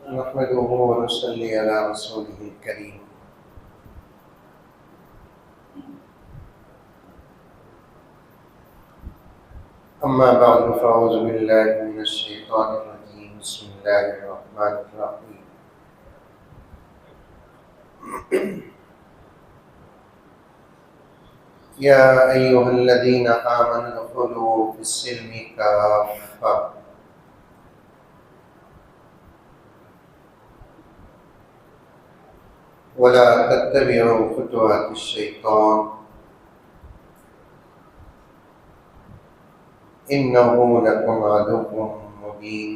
नहमदुहु व नसल्ली अला रसूलिहिल करीम। अम्मा बअद फ़अऊज़ु बिल्लाहि मिनश शैतानिर रजीम। बिस्मिल्लाहिर रहमानिर रहीम। या अय्युहल्लज़ीना आमनु उदख़ुलू फ़िस्सिल्मि काफ़्फ़ा वला तत्तबिउ खुतुवातिश शैतान इन्नहु लकुम अदुव्वुम मुबीन।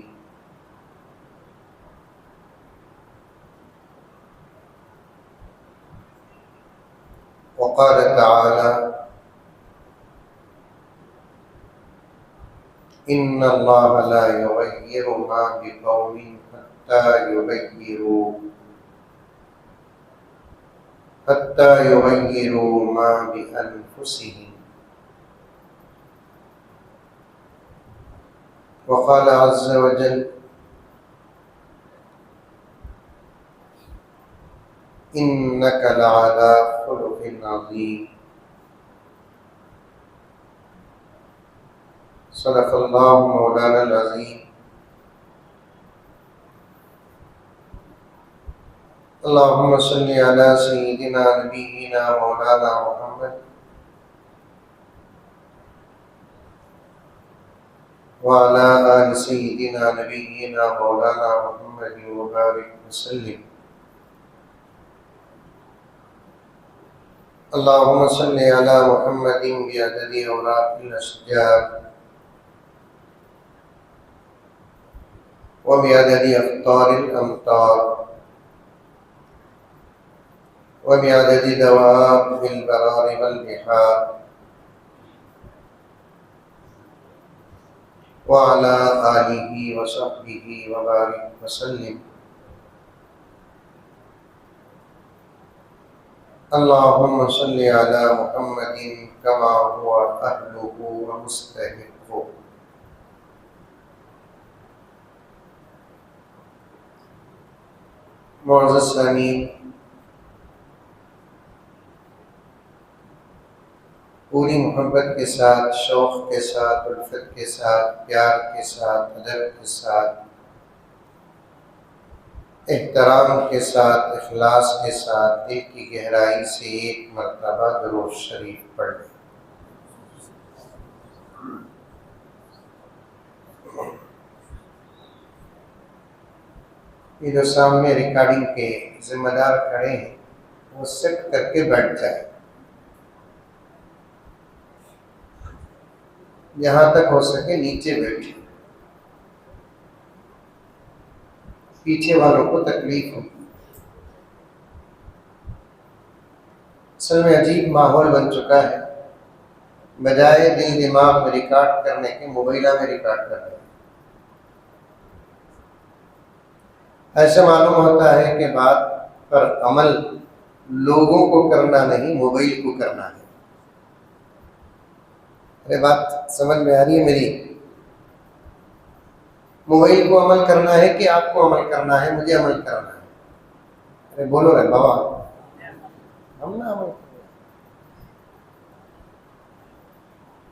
वक़ाल तआला इन्नल्लाह ला युग़य्यिरु मा बिक़ौमिन हत्ता युग़य्यिरू मा बिअन्फुसिहिम। वक़ाल अज़्ज़ व जल इन्नका लअला खुलुक़िन अज़ीम। सदक़ल्लाहु मौलानल अज़ीम। अल्लाहुम्मा सल्लि अला सय्यिदिना नबिय्यिना मौलाना मुहम्मद व अला आलि सय्यिदिना नबिय्यिना मौलाना मुहम्मद व बारिक वसल्लिम। अल्लाहुम्मा सल्लि अला मुहम्मदिन बिअददि औराक़िल अशजार व बिअददि अक़्तारिल अमतार व बिअददि दवाबिल बरारि वल बिहार व अला आलिहि व सहबिहि व बारिक वसल्लिम। अल्लाहुम्मा सल्लि अला मुहम्मदिन कमा हुवा अहलुहु व मुस्तहिक़्क़ुहु। मुअज़्ज़ज़ सामीन, पूरी मोहब्बत के साथ, शौक़ के साथ, उल्फत के साथ, प्यार के साथ, अदब के साथ, एहतराम के साथ, इखलास के साथ दिल की गहराई से एक मरतबा दुरूद शरीफ पढ़ लें। ये जो सामने रिकॉर्डिंग के जिम्मेदार खड़े हैं वो सेट करके बैठ जाए, जहाँ तक हो सके नीचे बैठे, पीछे वालों को तकलीफ हो। असल में अजीब माहौल बन चुका है, बजाय दिल दिमाग में रिकॉर्ड करने के मोबाइल में रिकॉर्ड कर रहे हैं। ऐसा मालूम होता है कि बात पर अमल लोगों को करना नहीं, मोबाइल को करना है। अरे बात समझ में आ रही है मेरी? मोबाइल को अमल करना है कि आपको अमल करना है? मुझे अमल करना है। अरे बोलो रे बाबा, हम ना अमल करें।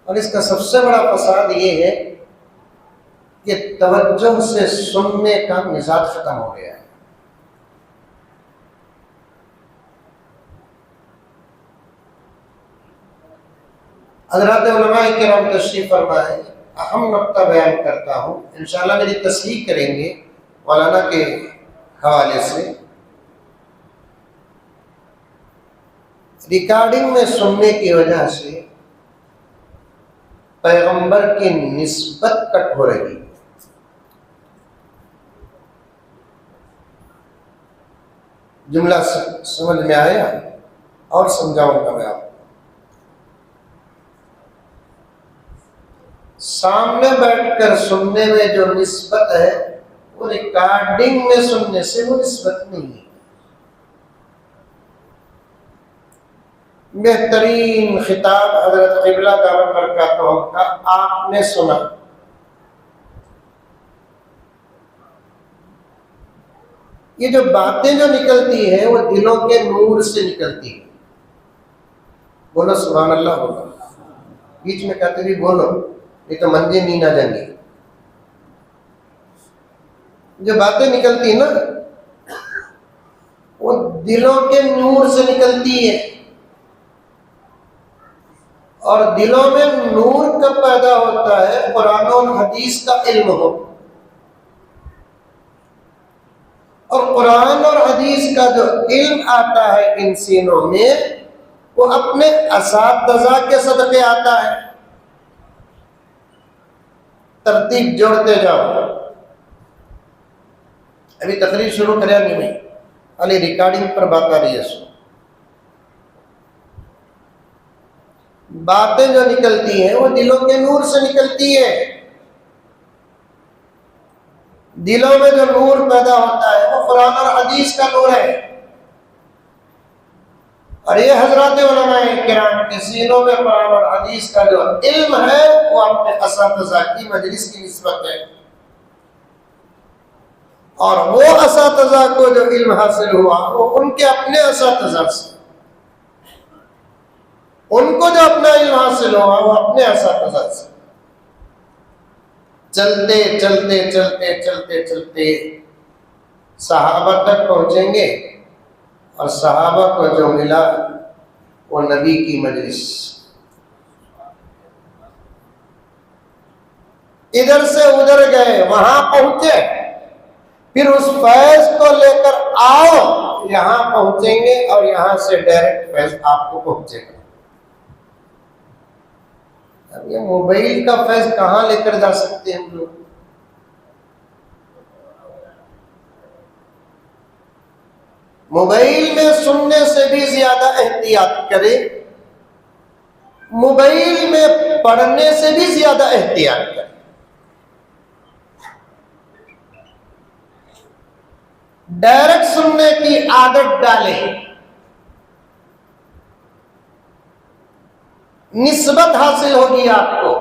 और इसका सबसे बड़ा फसाद ये है कि तवज्जो से सुनने का मिजाज खत्म हो गया है। हज़रात उलमाए किराम तशरीफ फरमाए, अहम नुक्ता बयान करता हूँ, इंशाअल्लाह मेरी तस्हीह करेंगे मौलाना के हवाले से। रिकॉर्डिंग में सुनने की वजह से पैगंबर की निस्बत कट हो रही है। जुमला समझ में आया? और समझाऊंगा मैं आपको। सामने बैठकर सुनने में जो निस्बत है वो रिकॉर्डिंग में सुनने से वो निस्बत नहीं है। बेहतरीन खिताब हजरत क़िबला दामत बरकातहू का आपने सुना, ये जो बातें जो निकलती है वो दिलों के नूर से निकलती है। बोलो सुभान अल्लाह। बोलो, बीच में कहते भी बोलो, नहीं तो मंदिर नहीं ना जाएंगे। जो बातें निकलती है ना वो दिलों के नूर से निकलती है, और दिलों में नूर कब पैदा होता है? कुरान और हदीस का इल्म हो। और कुरान और हदीस का जो इल्म आता है इन सीनों में, वो अपने असातिज़ा के सदक़े आता है। तरतीब जोड़ते जाओ। अभी तकरीर शुरू करें नहीं, अली रिकॉर्डिंग पर बात आ रही है। बातें जो निकलती हैं वो दिलों के नूर से निकलती है। दिलों में जो नूर पैदा होता है वो कुरान और हदीस का नूर है। और ये हजरत उलमाए किराम के सीनों में कुरान और हदीस का जो इल्म है वो अपने असातिज़ा की मजलिस की निस्बत है। और वो असातिज़ा को जो इल्म हासिल हुआ वो उनके अपने असातिज़ा से, उनको जो अपना इल्म हासिल हुआ वो अपने असातिज़ा से। चलते चलते चलते चलते चलते सहाबा तक पहुंचेंगे, और सहाबा को जो मिला वो नबी की मजलिस। इधर से उधर गए, वहां पहुंचे, फिर उस फैज को लेकर आओ, यहां पहुंचेंगे, और यहां से डायरेक्ट फैज आपको पहुंचेगा। अब ये मोबाइल का फैज कहां लेकर जा सकते हैं हम लोग? मोबाइल में सुनने से भी ज्यादा एहतियात करें, मोबाइल में पढ़ने से भी ज्यादा एहतियात करें। डायरेक्ट सुनने की आदत डालें, निस्बत हासिल होगी आपको।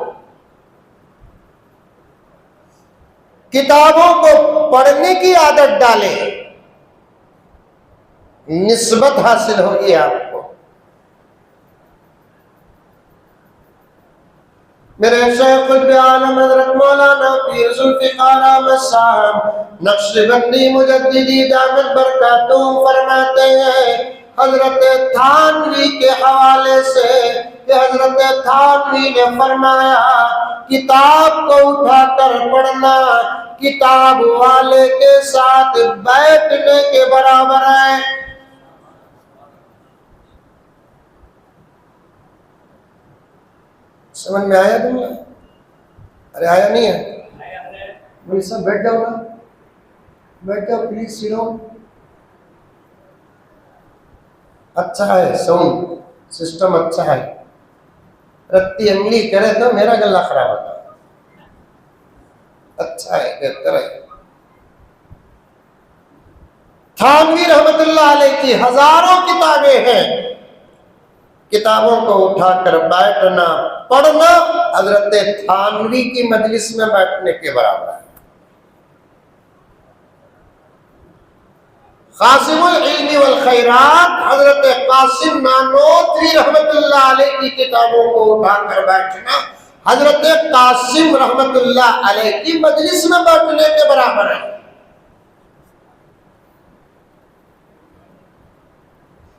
किताबों को पढ़ने की आदत डालें, निस्बत हासिल होगी आपको। मेरे शेख आलम हज़रत मौलाना पीर जुल्फ़िकार अहमद साहब नक्शबंदी मुजद्दिदी दामत बरकातुहू फरमाते हैं, हजरत थानवी के हवाले से कि हजरत थानवी ने फरमाया, किताब को उठाकर पढ़ना किताब वाले के साथ बैठने के बराबर है। समझ में आया तुमने? अरे आया नहीं है? भाई सब बैठ जाओ ना, बैठ जाओ प्लीज, सिरो। अच्छा है, साउंड सिस्टम अच्छा है। रत्ती अंगली करे तो मेरा गला खराब होता है। अच्छा है, बेहतर है। थानवी रहमतुल्लाह अलैह की हजारों किताबें हैं। किताबों को उठाकर बैठना, पढ़ना हजरत थानवी की मजलिस में बैठने के बराबर है। कासिमुल इल्मी वल खैरात हजरत कासिम नानोतवी रहमतुल्लाह अलैह की किताबों को उठाकर बैठना हजरत कासिम रहमतुल्लाह अलैह की मजलिस में बैठने के बराबर है।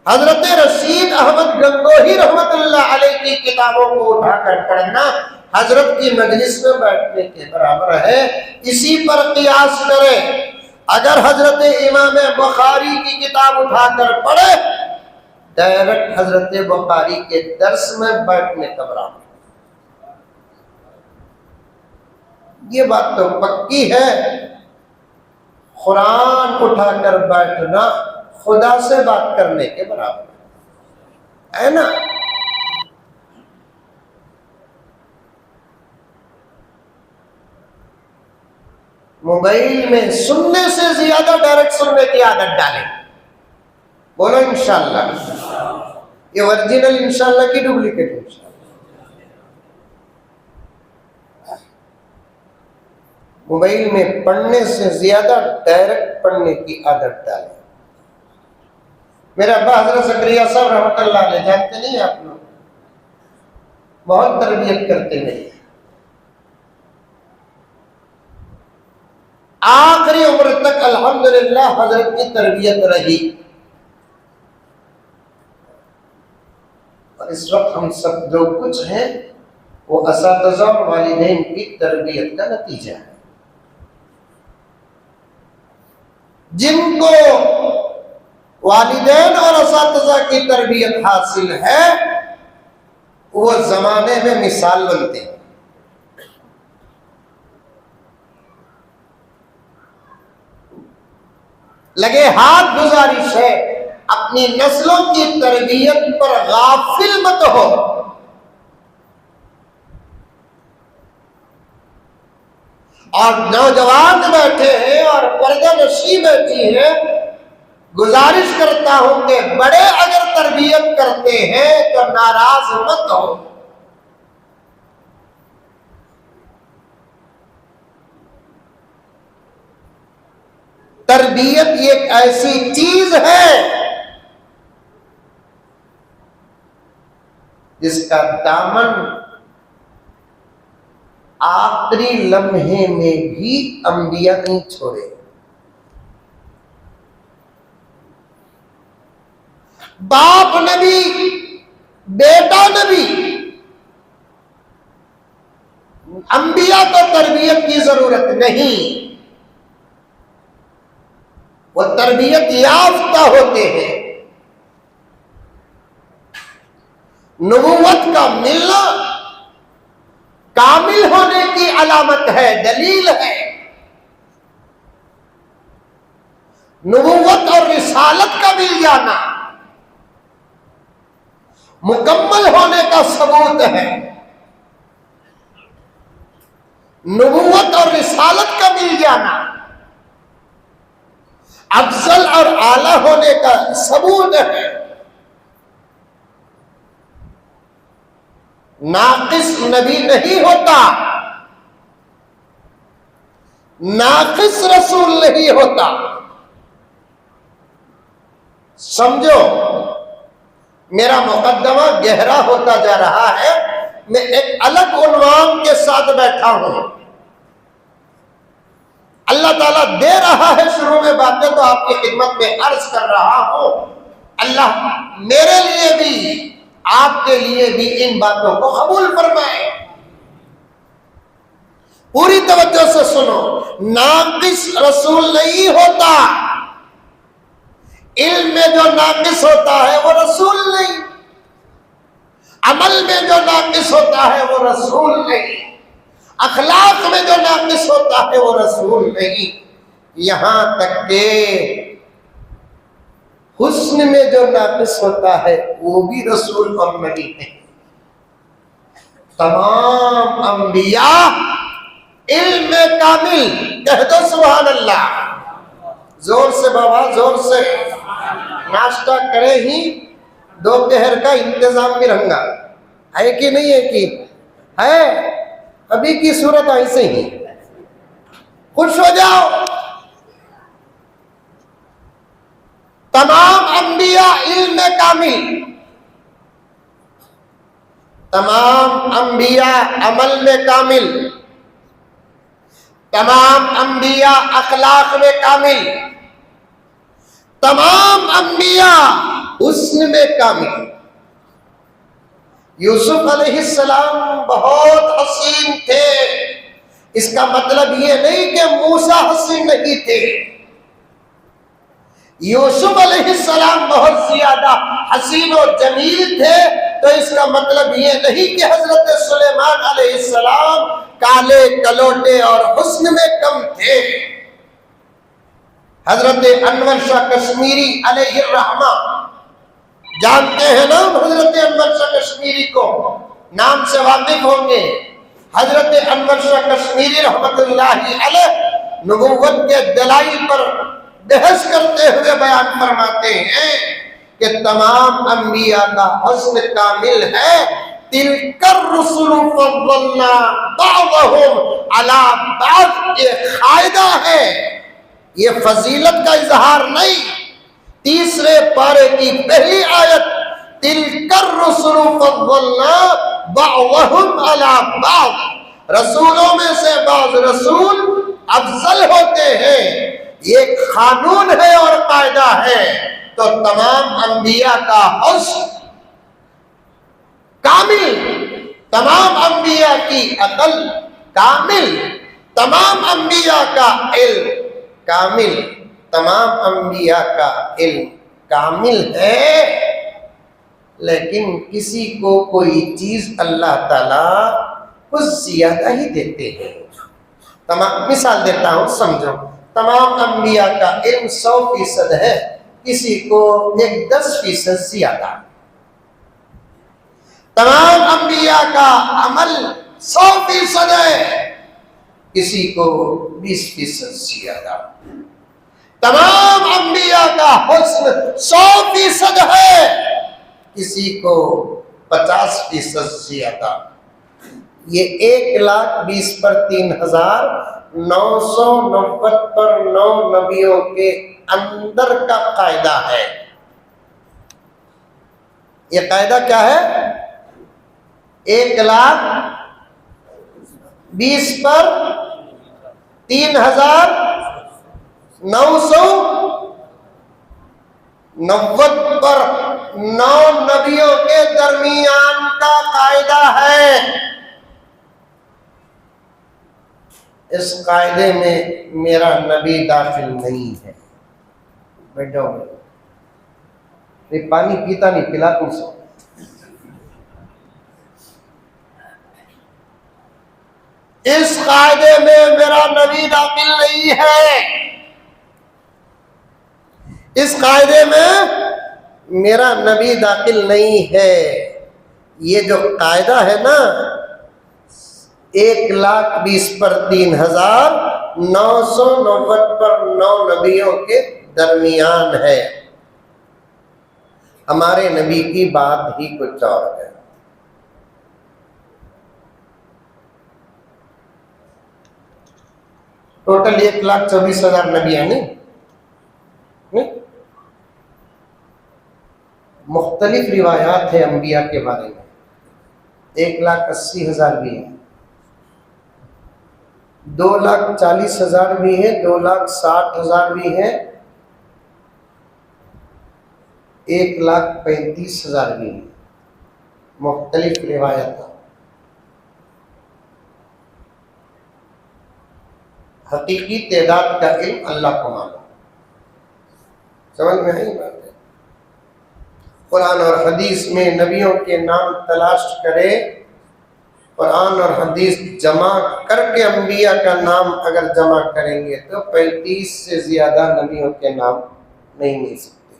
हजरत रशीद अहमद गंगोही रहमतुल्लाह अलैह की किताबों को उठाकर पढ़ना हजरत की मजलिस में बैठने के बराबर है। इसी पर कियास करें, अगर हजरत इमाम बुखारी की किताब उठाकर पढ़े, डायरेक्ट हजरत बुखारी के दर्स में बैठने का बराबर। ये बात तो पक्की है, कुरान उठाकर बैठना खुदा से बात करने के बराबर है ना। मोबाइल में सुनने से ज्यादा डायरेक्ट सुनने की आदत डालें। बोलो इंशाल्लाह। ये ओरिजिनल इंशाल्लाह की डुप्लीकेट इंशाल्लाह। मोबाइल में पढ़ने से ज्यादा डायरेक्ट पढ़ने की आदत डालें। मेरा अब्बा हजरत ज़करिया साहब रहमतुल्लाह अलैह, जानते नहीं आप लोग, बहुत तरबियत करते हैं। आखिरी उम्र तक अल्हम्दुलिल्लाह हजरत की तरबियत रही। और इस वक्त हम सब जो कुछ हैं वो असातिज़ा और वालिदैन की तरबियत का नतीजा है। जिनको वालिदैन और असातिज़ा की तरबियत हासिल है वो जमाने में मिसाल बनते हैं। लगे हाथ गुजारिश है, अपनी नस्लों की तरबियत पर गाफिल मत हो। और नौजवान बैठे हैं और पर्दा नशी बैठी है, गुजारिश करता हूं कि बड़े अगर तरबियत करते हैं तो नाराज मत हो। तरबियत एक ऐसी चीज है जिसका दामन आखिरी लम्हे में भी अंबिया नहीं छोड़े। बाप नबी, बेटा नबी, अंबिया को तरबियत की जरूरत नहीं, वो तरबियत याफ्ता होते हैं। नबूवत का मिलना कामिल होने की अलामत है, दलील है। नबूवत और रिसालत का मिल जाना मुकम्मल होने का सबूत है। नबूवत और रिसालत का मिल जाना अफजल और आला होने का सबूत है। नाकिस नबी नहीं होता, नाकिस रसूल नहीं होता। समझो, मेरा मुकद्दमा गहरा होता जा रहा है। मैं एक अलग उन्वान के साथ बैठा हूं। अल्लाह ताला दे रहा है शुरू में बातें तो आपकी खिदमत में अर्ज कर रहा हूं। अल्लाह मेरे लिए भी आपके लिए भी इन बातों को कबूल फरमाए। पूरी तवज्जो से सुनो, नाकिस रसूल नहीं होता। इल्म में जो नाकिस होता है वो रसूल नहीं, अमल में जो नाकिस होता है वो रसूल नहीं, अखलाक में जो नाकिस होता है वो रसूल नहीं, यहां तक के हुस्न में जो नाकिस होता है वो भी रसूल और नबी नहीं। तमाम अंबिया इल्म में कामिल, कह दो सुभान अल्लाह, जोर से बाबा, जोर से। नाश्ता करे ही दोपहर का इंतजाम भी रंगा है कि नहीं है? कि है? अभी की सूरत ऐसे ही, खुश हो जाओ। तमाम अंबिया इल्म में कामिल, तमाम अंबिया अमल में कामिल, तमाम अंबिया अखलाक में कामिल, तमाम अंबिया हुस्न में कामिल। यूसुफ अलैहिस्सलाम बहुत हसीन थे, इसका मतलब ये नहीं कि मूसा हसीन नहीं थे। यूसुफ अलैहिस्सलाम बहुत ज्यादा हसीन और जमील थे, तो इसका मतलब ये नहीं कि हजरत सुलेमान अलैहिस्सलाम काले कलोटे और हुस्न में कम थे। हजरत अनवर शाह कश्मीरी अलैहिर्रहमा, जानते हैं ना हजरत अनवर शाह कश्मीरी को, नाम से वाकिफ होंगे। हजरत अनवर शाह कश्मीरी रहमतुल्लाहि अलैह नबुव्वत के दलाइल पर बहस करते हुए बयान फरमाते हैं कि तमाम अंबिया का हुस्न कामिल है, तिलकर रुसुलु फद्दलना बाज़हुम अला बाज़, ये कायदा है, ये फजीलत का इजहार नहीं। तीसरे पारे की पहली आयत, तिलकर रुसुलु फद्दलना बाज़हुम अला बाज़, रसूलों में से बाज़ रसूल अफजल होते हैं, ये कानून है और कायदा है। तो तमाम अंबिया का हुस्न कामिल, तमाम अंबिया की अकल कामिल, तमाम अंबिया का इल्म कामिल, तमाम अंबिया का इल्म कामिल है। लेकिन किसी को कोई चीज अल्लाह ताला कुछ ज्यादा ही देते हैं। तमाम मिसाल देता हूं, समझो। तमाम अंबिया का इल्म 100% है, किसी को एक 10% ज्यादा। तमाम अंबिया का अमल 100% है, किसी को 20% ज्यादा। तमाम अंबिया का हुस्न 100% है, किसी को 50% ज्यादा। ये 1,20,000 पर 3,990 पर 9 नबियों के अंदर का कायदा है। ये कायदा क्या है? 1,20,000 पर 3,990 पर 9 नबियों के दरमियान का कायदा है। इस कायदे में मेरा नबी दाखिल नहीं है। बैठो, ये पानी पीता नहीं, पिला तुम सो। इस कायदे में मेरा नबी दाखिल नहीं है। इस कायदे में मेरा नबी दाखिल नहीं है। ये जो कायदा है ना, 1,20,000 पर 3,990 पर 9 नबियों के दरमियान है। हमारे नबी की बात ही कुछ और है। टोटल 1,24,000 नबी है नहीं? मुख्तलिफ रिवायात है अंबिया के बारे में। 1,80,000 भी है, 2,40,000 भी है, 2,60,000 भी है, 1,35,000 भी है। मुख्तलिफ रिवायत। हकीकी तादाद का इल्म अल्लाह को मालूम। समझ में आई बात है? कुरान और हदीस में नबियों के नाम तलाश करे, कुरान और हदीस जमा करके अंबिया का नाम अगर जमा करेंगे तो 35 से ज्यादा नबियों के नाम नहीं मिल सकते।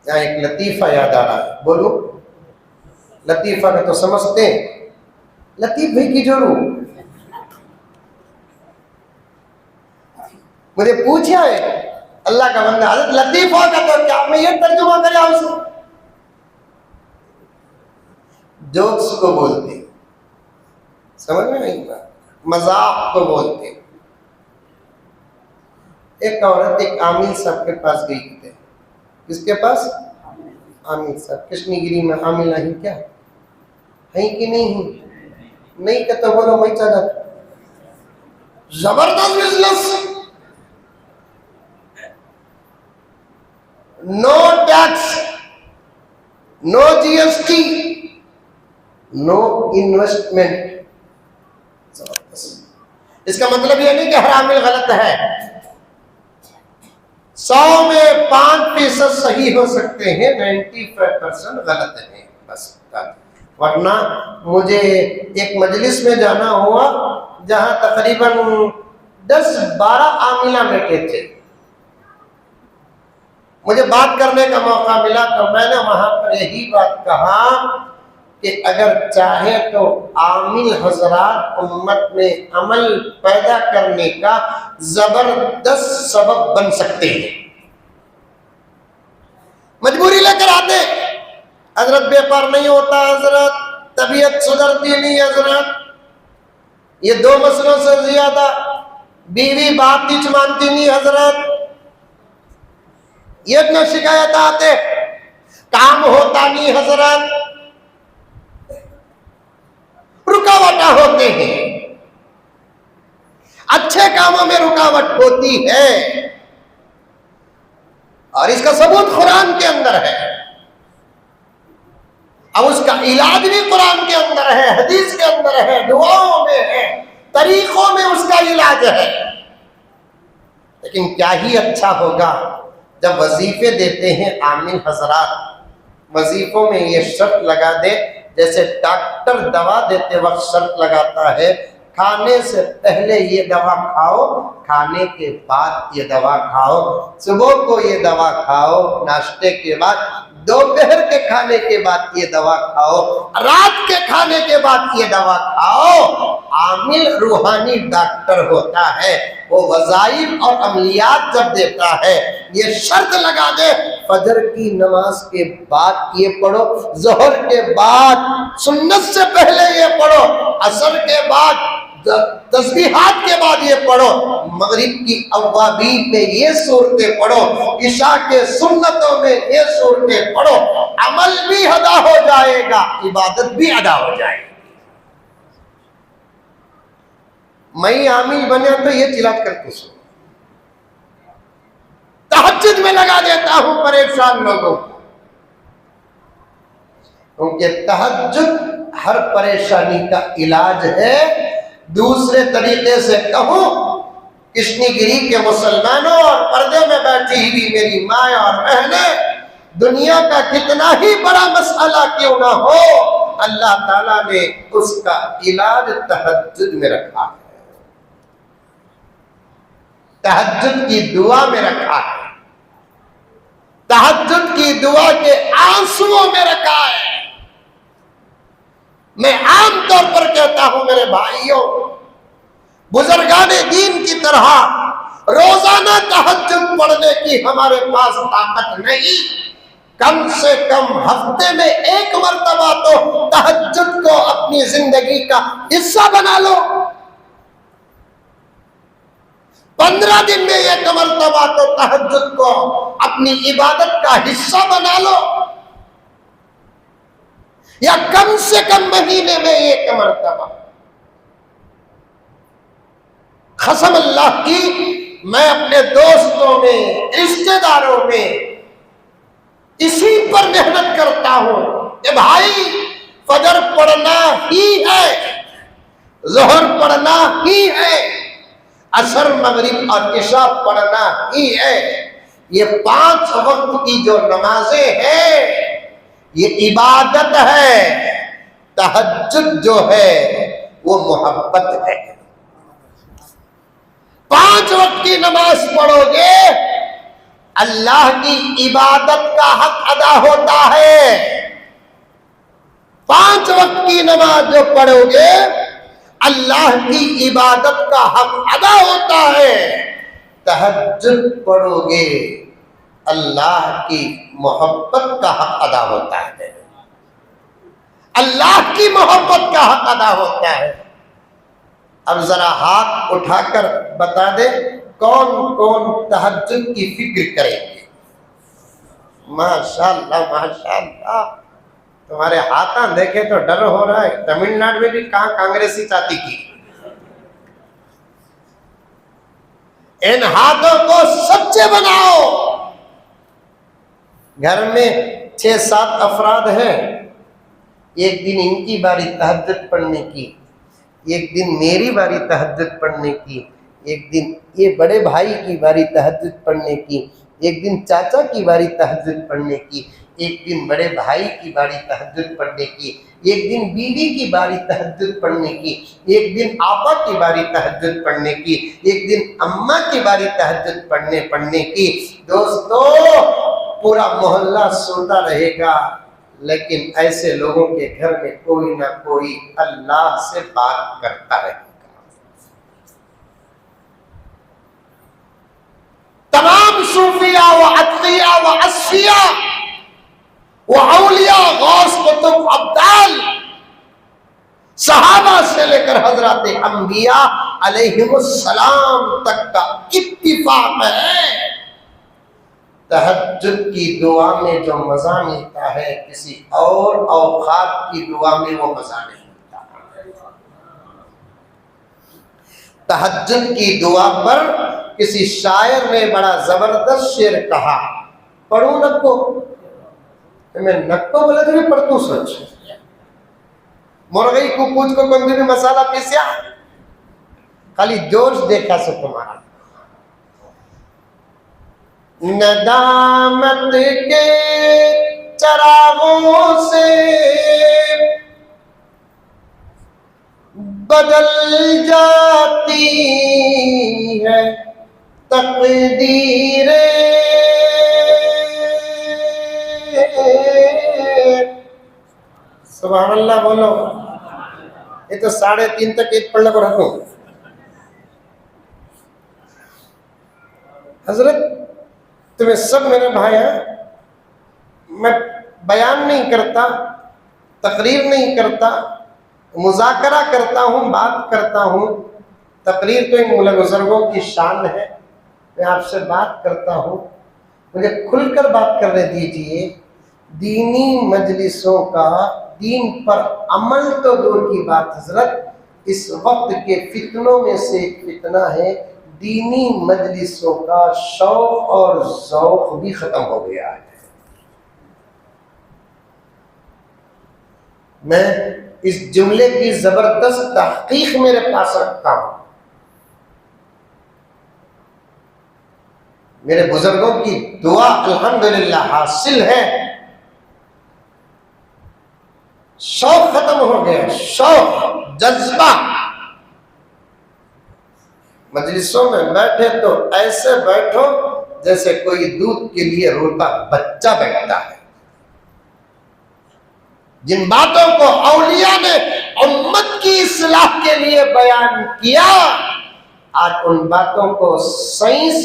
यहाँ एक लतीफ़ा याद आ रहा है, बोलो। लतीफ़ा का तो समझते हैं, लतीफ़ भाई की जोरू मुझे पूछा है अल्लाह का बंदा, हज़रत लतीफ़ा का तो क्या मैं ये तर्जुमा करा उसे? जोक्स को बोलते, समझ में नहीं बात, मजाक को बोलते। एक औरत एक आमिल साहब के पास गई थी। किसके पास? आमिल साहब। कृष्णगिरी में आमिल नहीं क्या है कि नहीं? नहीं कहते तो बोलो मैं चला। जबरदस्त business, no tax, no GST, no investment. इसका मतलब यह नहीं कि हर आमिल गलत है। 100 में 5% सही हो सकते हैं, 95% गलत है बस। वरना मुझे एक मजलिस में जाना हुआ जहां तकरीबन 10-12 आमिला बैठे थे। मुझे बात करने का मौका मिला तो मैंने वहां पर यही बात कहा कि अगर चाहे तो आमिल हजरात उम्मत में अमल पैदा करने का जबरदस्त सबब बन सकते हैं। मजबूरी लेकर आते, हजरत व्यापार नहीं होता हजरत, तबीयत सुधरती नहीं हजरत, ये 2 मसलों से ज्यादा, बीवी बात कुछ मानती नहीं हजरत, ये इतना शिकायत आते, काम होता नहीं हजरत, रुकावट होते हैं, अच्छे कामों में रुकावट होती है। और इसका सबूत कुरान के अंदर है, अब उसका इलाज भी कुरान के अंदर है, हदीस के अंदर है, दुआओं में है, तरीकों में उसका इलाज है। लेकिन क्या ही अच्छा होगा जब वजीफे देते हैं आमिल हजरात, वजीफों में ये शर्त लगा दे, जैसे डॉक्टर दवा देते वक्त शर्त लगाता है, खाने से पहले ये दवा खाओ, खाने के बाद ये दवा खाओ, सुबह को ये दवा खाओ, नाश्ते के बाद, दोपहर के खाने के बाद ये दवा खाओ, रात के खाने के बाद ये दवा खाओ। आमिल रूहानी डॉक्टर होता है, वो वज़ाइफ और अमलियात जब देता है, ये शर्त लगा दे, फजर की नमाज के बाद ये पढ़ो, जोहर के बाद, सुन्नत से पहले ये पढ़ो, असर के बाद, तस्बीहात के बाद ये पढ़ो, मगरिब की अव्वाबीन में ये सूरतें पढ़ो, इशा के सुन्नतों में ये सूरतें पढ़ो, अमल भी अदा हो जाएगा, इबादत भी अदा हो जाएगी। मैं आमिल बने तो ये तिलावत करके सुनो, तहज्जुद में लगा देता हूं परेशान लोगों को, क्योंकि तहज्जुद हर परेशानी का इलाज है। दूसरे तरीके से कहूं, कृष्णगिरी के मुसलमानों और पर्दे में बैठी हुई मेरी माँ और बहनें, दुनिया का कितना ही बड़ा मसला क्यों ना हो, अल्लाह ताला ने उसका इलाज तहज्जुद में रखा है, तहज्जुद की दुआ में रखा है, तहज्जुद की दुआ के आंसुओं में रखा है। मैं आम तौर पर कहता हूं मेरे भाइयों, बुजुर्गाने दीन की तरह रोजाना तहज्जुद पढ़ने की हमारे पास ताकत नहीं, कम से कम हफ्ते में 1 मरतबा तो तहज्जुद को अपनी जिंदगी का हिस्सा बना लो, 15 दिन में 1 मरतबा तो तहज्जुद को अपनी इबादत का हिस्सा बना लो, या कम से कम महीने में 1 मरतबा। कसम अल्लाह की, मैं अपने दोस्तों में, रिश्तेदारों में इसी पर मेहनत करता हूं कि भाई फजर पढ़ना ही है, जोहर पढ़ना ही है, असर मगरिब और इशा पढ़ना ही है। ये 5 वक्त की जो नमाजें हैं ये इबादत है, तहज्जुद जो है वो मोहब्बत है। 5 वक्त की नमाज पढ़ोगे, अल्लाह की इबादत का हक अदा होता है। 5 वक्त की नमाज जो पढ़ोगे, अल्लाह की इबादत का हक अदा होता है। तहज्जुद पढ़ोगे, अल्लाह की मोहब्बत का हक अदा होता है, अल्लाह की मोहब्बत का हक अदा होता है। अब जरा हाथ उठाकर बता दे, कौन कौन तहज्जुद की फिक्र करेंगे? माशाअल्लाह माशाअल्लाह, तुम्हारे हाथ देखे तो डर हो रहा है। तमिलनाडु में भी कहां कांग्रेसी चाहती की, इन हाथों को सच्चे बनाओ। घर में 6-7 अफराद हैं, एक दिन इनकी बारी तहज्जुद पढ़ने की, एक दिन मेरी बारी तहज्जुद पढ़ने की, एक दिन ये बड़े भाई की बारी तहज्जुद पढ़ने की, एक दिन चाचा की बारी तहज्जुद पढ़ने की, एक दिन बड़े भाई की बारी तहज्जुद पढ़ने की, एक दिन बीवी की बारी तहज्जुद पढ़ने की, एक दिन आपा की बारी तहज्जुद पढ़ने की, एक दिन अम्मा की बारी तहज्जुद पढ़ने की। दोस्तों, पूरा मोहल्ला सोता रहेगा, लेकिन ऐसे लोगों के घर में कोई ना कोई अल्लाह से बात करता रहेगा। तमाम सूफिया व अत्किया व अस्फिया वो औलिया, गौस, कुतुब, अब्दाल, सहाबा से लेकर हजरत अंबिया अलैहिमुस्सलाम तक का इत्तिफाक है। तहज्जुद की दुआ में जो मजा मिलता है किसी और औकात की दुआ में वो मजा नहीं मिलता। तहज्जुद की दुआ पर किसी शायर ने बड़ा जबरदस्त शेर कहा, पढ़ू नक्को, मैं नक्को बोले तो मैं पढ़तू सोच, मुर्गी को पूछ को बंदी में मसाला पीसिया, खाली जोश देखा से तुम्हारा। नदामत के चरागों से बदल जाती है तकदीरें, सुभान अल्लाह बोलो। ये तो 3:30 तक एक पढ़ने को रखो। हजरत तुम्हें सब मेरे भाई हैं, मैं बयान नहीं करता, तकरीर नहीं करता, मुज़ाकरा करता हूँ, बात करता हूँ। तकरीर तो इन बुजुर्गों की शान है, मैं आपसे बात करता हूँ, मुझे खुलकर बात करने दीजिए। दीनी मजलिसों का दीन पर अमल तो दूर की बात हजरत, इस वक्त के फितनों में से एक फितना है, दीनी मजलिसों का शौक और ज़ौक़ भी खत्म हो गया है। मैं इस जुमले की जबरदस्त तहकीक मेरे पास रखता हूं। मेरे बुजुर्गों की दुआ अल्हम्दुलिल्लाह हासिल है। शौक खत्म हो गया, शौक, जज्बा। मजलिसों में बैठे तो ऐसे बैठो जैसे कोई दूध के लिए रोता बच्चा बैठता है। जिन बातों को औलिया ने उम्मत की इस्लाह के लिए बयान किया, आज उन बातों को साइंस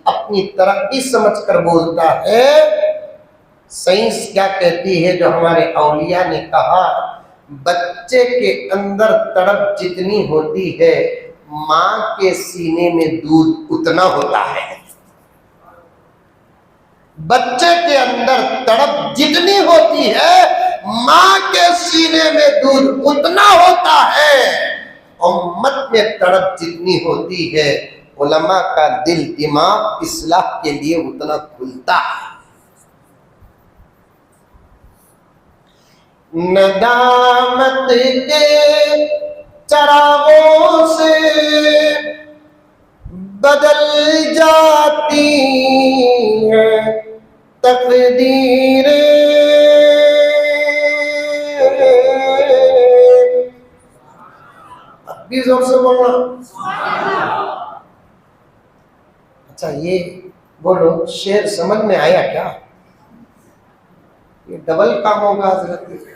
अपनी तरक्की समझकर बोलता है। साइंस क्या कहती है? जो हमारे औलिया ने कहा, बच्चे के अंदर तड़प जितनी होती है मां के सीने में दूध उतना होता है। बच्चे के अंदर तड़प जितनी होती है मां के सीने में दूध उतना होता है। उम्मत में तड़प जितनी होती है उलमा का दिल दिमाग इस्लाह के लिए उतना खुलता है। नदामत के चरागों से बदल जाती है तकदीरें। अब भी जोर से बोलना। अच्छा ये बोलो, शेर समझ में आया क्या? ये डबल काम होगा हजरत।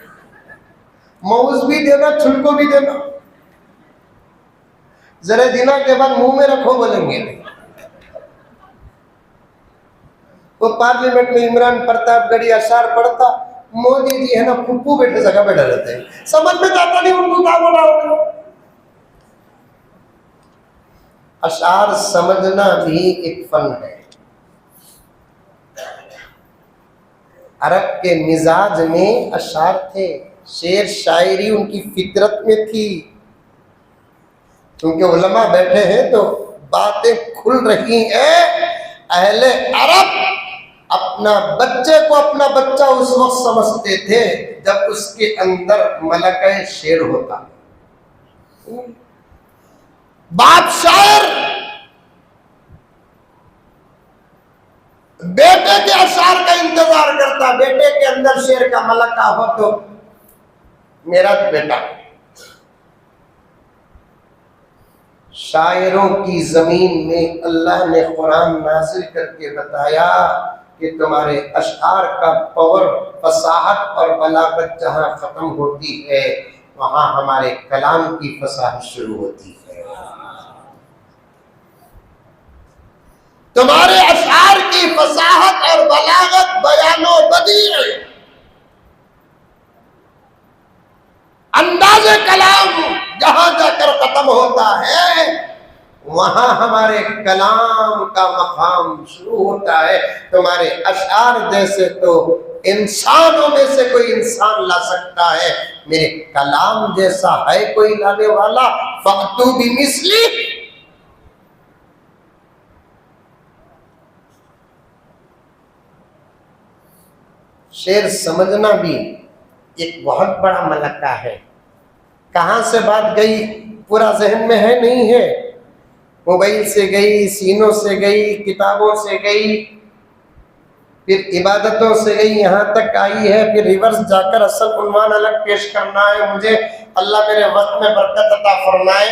मौज भी देना, छुलको भी देना। जरा दिना के बाद मुंह में रखो बोलेंगे। वो पार्लियामेंट में इमरान प्रतापगढ़ी अशार पढ़ता, मोदी जी है ना फुप्पू बैठे जगह बैठे रहते हैं, समझ में आता नहीं उनको क्या बोला होगा। अशार समझना भी एक फन है। अरब के मिजाज में अशार थे, शेर शायरी उनकी फितरत में थी। क्योंकि उलमा बैठे हैं तो बातें खुल रही हैं। अहले अरब अपना बच्चे को अपना बच्चा उस वक्त समझते थे जब उसके अंदर मलका शेर होता। बाप शायर बेटे के अशार का इंतजार करता, बेटे के अंदर शेर का मलका हो तो मेरा बेटा। शायरों की जमीन में अल्लाह ने कुरान नाजिल करके बताया कि तुम्हारे अशआर का पावर, फसाहत और बलागत जहां खत्म होती है वहां हमारे कलाम की फसाहत शुरू होती है। तुम्हारे अशआर की फसाहत और बलागत, बयानो बदी अंदाज़े कलाम जहां जाकर खत्म होता है वहां हमारे कलाम का मकाम शुरू होता है। तुम्हारे अशार जैसे तो इंसानों में से कोई इंसान ला सकता है, मेरे कलाम जैसा है कोई लाने वाला? फअतू बिमिस्ली। शेर समझना भी एक बहुत बड़ा मलका है। कहां से बात गई पूरा जहन में है नहीं है, मोबाइल से गई, सीनों से गई, किताबों से गई, फिर इबादतों से गई, यहाँ तक आई है, फिर रिवर्स जाकर असल उन्वान अलग पेश करना है मुझे। अल्लाह मेरे वक्त में बरकत अता फरमाए।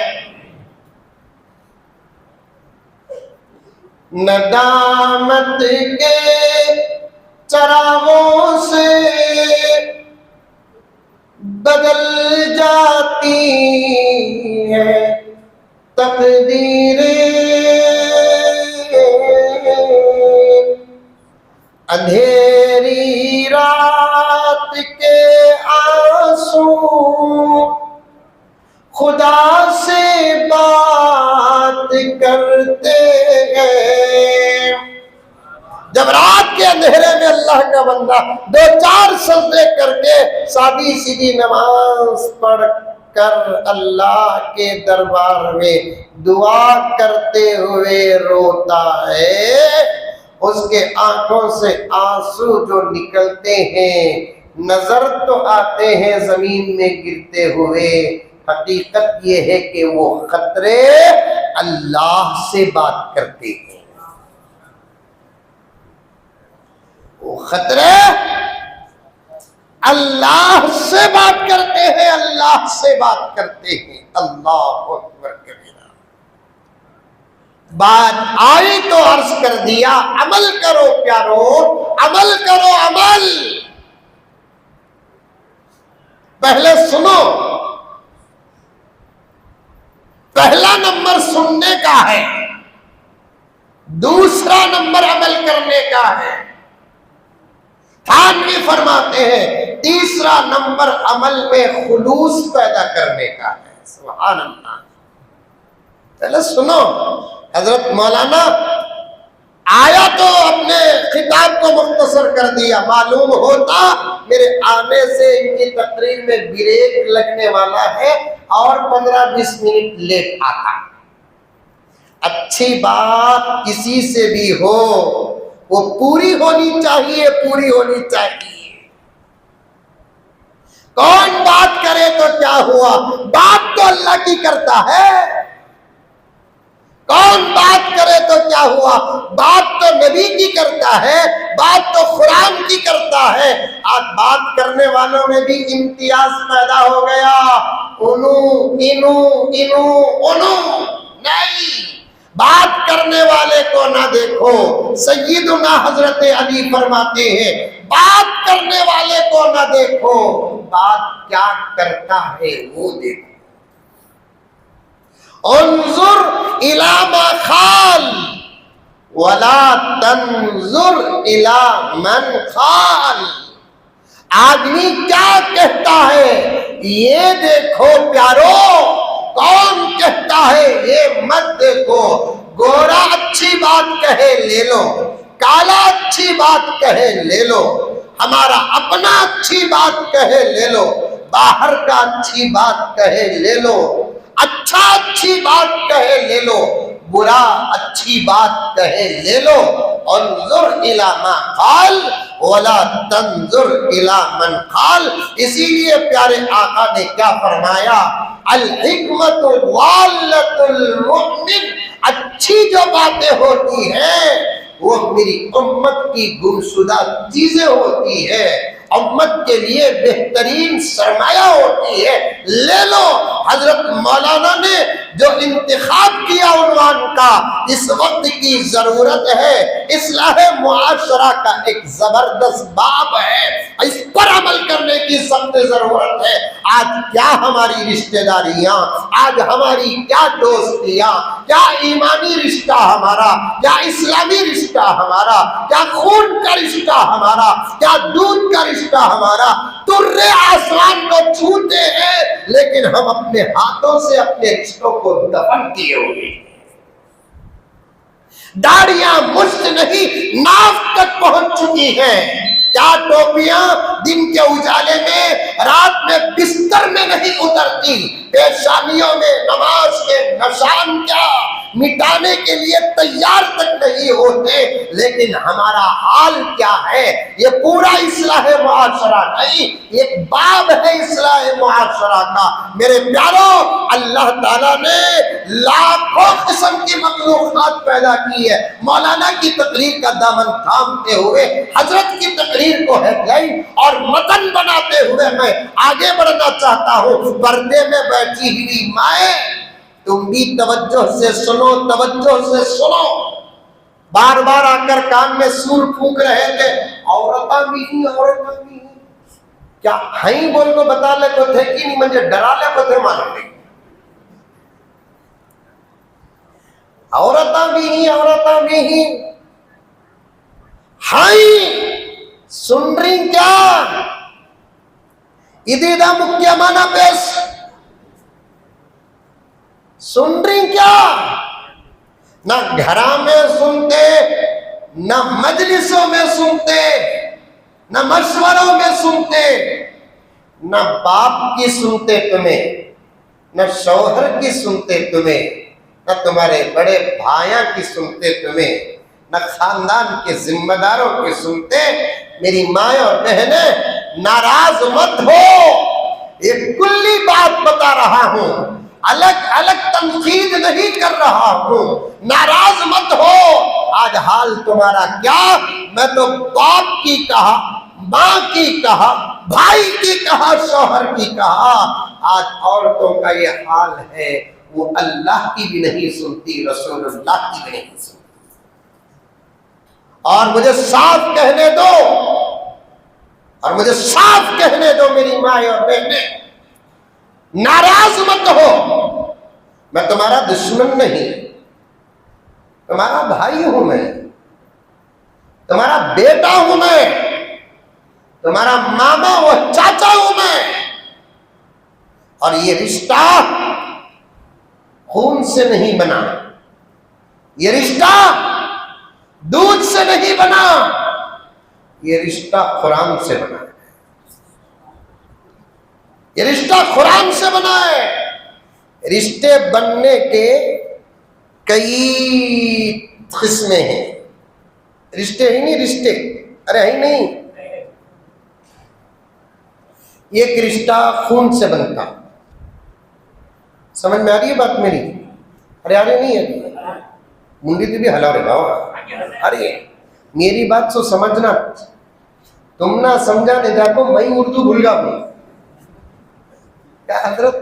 नदामत के चरागों से बदल जाती है तकदीरें, अंधेरी रात के आंसू खुदा से बात करते हैं। जब रात के अंधेरे में अल्लाह का बंदा दो चार सजदे करके सादी सीधी नमाज पढ़ कर अल्लाह के दरबार में दुआ करते हुए रोता है, उसके आंखों से आंसू जो निकलते हैं, नजर तो आते हैं जमीन में गिरते हुए, हकीकत ये है कि वो खतरे अल्लाह से बात करते हैं। वो खतरे अल्लाह से बात करते हैं, अल्लाह से बात करते हैं। अल्लाह अकबर कबीरा। बात आई तो अर्ज कर दिया, अमल करो प्यारो, अमल करो अमल। पहले सुनो, पहला नंबर सुनने का है, दूसरा नंबर अमल करने का है। थानवी फरमाते हैं तीसरा नंबर अमल में खुलूस पैदा करने का है। सुभान अल्लाह। पहले सुनो, हजरत मौलाना आया तो अपने खिताब को मुख्तसर कर दिया, मालूम होता मेरे आने से इनकी तकरीर में ब्रेक लगने वाला है और 15-20 मिनट लेट आता। अच्छी बात किसी से भी हो वो पूरी होनी चाहिए, पूरी होनी चाहिए। कौन बात करे तो क्या हुआ, बात तो अल्लाह की करता है। कौन बात करे तो क्या हुआ, बात तो नबी की करता है, बात तो कुरान की करता है। आज बात करने वालों में भी इम्तियाज पैदा हो गया, उनु इनु इनु उनु नहीं। बात करने वाले को ना देखो, सय्यदुना हजरत अली फरमाते हैं बात करने वाले को ना देखो, बात क्या करता है वो देखो। उन्जुर इला मा खाल वला तंजुर इला मन खाल। आदमी क्या कहता है ये देखो प्यारो, कौन कहता है ये मत देखो। गोरा अच्छी बात कहे ले लो, काला अच्छी बात कहे ले लो, हमारा अपना अच्छी बात कहे ले लो, बाहर का अच्छी बात कहे ले लो, अच्छा अच्छी बात कहे ले लो, बुरा अच्छी बात कहे ले लो। उन्जुर इला मा खाल वला तंजुर इला मन खाल। इसीलिए प्यारे आका ने क्या फरमाया, अल हिकमतु वालतुल मुमिन। अच्छी जो बातें होती हैं वो मेरी उम्मत की गुमशुदा चीजें होती है, उम्मत के लिए बेहतरीन सरमाया होती है। ले लो, हजरत मौलाना ने जो इंतखाब किया उन्वान का, इस वक्त की जरूरत है, इस्लाह मुआशरा का एक जबरदस्त बाब है, इस पर अमल करने की सख्त जरूरत है। आज क्या हमारी रिश्तेदारियां, आज हमारी क्या दोस्तियां, क्या ईमानी रिश्ता हमारा, क्या इस्लामी रिश्ता हमारा, क्या खून का रिश्ता हमारा, क्या दूध का रिश्ता हमारा, तुर्रे आसमान को छूते हैं, लेकिन हम अपने हाथों से अपने रिश्तों को दफन किए हुए। दाढ़ियां मुश्त नहीं नाफ तक पहुंच चुकी हैं। क्या टोपियां दिन के उजाले में, रात में बिस्तर में नहीं उतरती, पेशानियों में नमाज के निशान क्या मिटाने के लिए तैयार तक नहीं होते। लेकिन हमारा हाल क्या है, ये पूरा इस्लाह मुआशरा नहीं, एक बाब है इस्लाह मुआशरा का। मेरे प्यारों, अल्लाह ताला ने लाखों किस्म की मखलूक़ात पैदा की है। मौलाना की तकरीर का दामन थामते हुए हजरत की तकरीर को हेडलाइन और मतन बनाते हुए मैं आगे बढ़ना चाहता हूँ। पर्दे में बैठी हुई माए, तुम भी तवज्जो से सुनो, तवज्जो से सुनो। बार बार आकर कान में सूर फूंक रहे थे, औरता भी ही, औरता भी ही। क्या हई बोल को बता ले को थे कि नहीं, मुझे डरा ले को थे मालूम नहीं। औरता भी ही, औरता भी ही। हाई सुन रही क्या? इधीदा मुख्य माना पेश सुन रही क्या? ना घरा में सुनते, ना मजलिसों में सुनते, ना मशवरों में सुनते, ना बाप की सुनते तुम्हें, ना शौहर की सुनते तुम्हें, ना तुम्हारे बड़े भाइयों की सुनते तुम्हें, ना खानदान के जिम्मेदारों की सुनते। मेरी माँ और बहनें, नाराज मत हो, एक कुल्ली बात बता रहा हूं, अलग अलग तनकीद नहीं कर रहा हूं। नाराज मत हो। आज हाल तुम्हारा क्या, मैं तो बाप की कहा, माँ की कहा, भाई की कहा, शौहर की कहा, आज औरतों का ये हाल है। वो अल्लाह की भी नहीं सुनती, रसूलुल्लाह की भी नहीं सुनती। और मुझे साफ कहने दो, और मुझे साफ कहने दो मेरी माँ और बहनें, नाराज मत हो। मैं तुम्हारा दुश्मन नहीं, तुम्हारा भाई हूं मैं, तुम्हारा बेटा हूं मैं, तुम्हारा मामा व चाचा हूं मैं। और ये रिश्ता खून से नहीं बना, ये रिश्ता दूध से नहीं बना, ये रिश्ता कुरान से बना है। ये रिश्ता कुरान से बना है। रिश्ते बनने के कई किस्में हैं। रिश्ते ही नहीं, रिश्ते, अरे ही नहीं। एक रिश्ता खून से बनता, समझ में आ रही है बात मेरी? अरे आ रही नहीं है, मुंडी तो भी हला रहे बाबा। अरे मेरी बात तो समझना, तुम ना समझा नहीं जाको, मैं उर्दू भूल जाऊंगी क्या हजरत?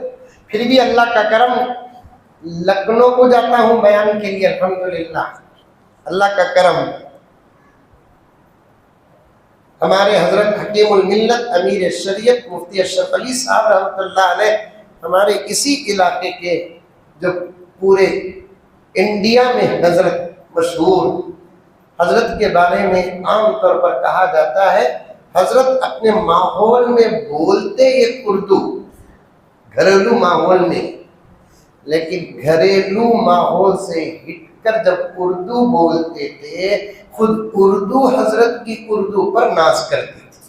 फिर भी अल्लाह का करम, लखनऊ को जाता हूं बयान के लिए, अल्हम्दुलिल्लाह, अल्लाह का करम। हमारे हजरत हकीमुल मिल्लत अमीर शरीयत मुफ्ती अशरफ अली साहब रहमतुल्लाह अलैह, हमारे इसी इलाके के, जो पूरे इंडिया में हजरत मशहूर, हजरत के बारे में आम तौर पर कहा जाता है, हजरत अपने माहौल में बोलते एक उर्दू, घरेलू माहौल में, लेकिन घरेलू माहौल से हिटकर जब उर्दू बोलते थे, खुद उर्दू हजरत की उर्दू पर नाज करती थी।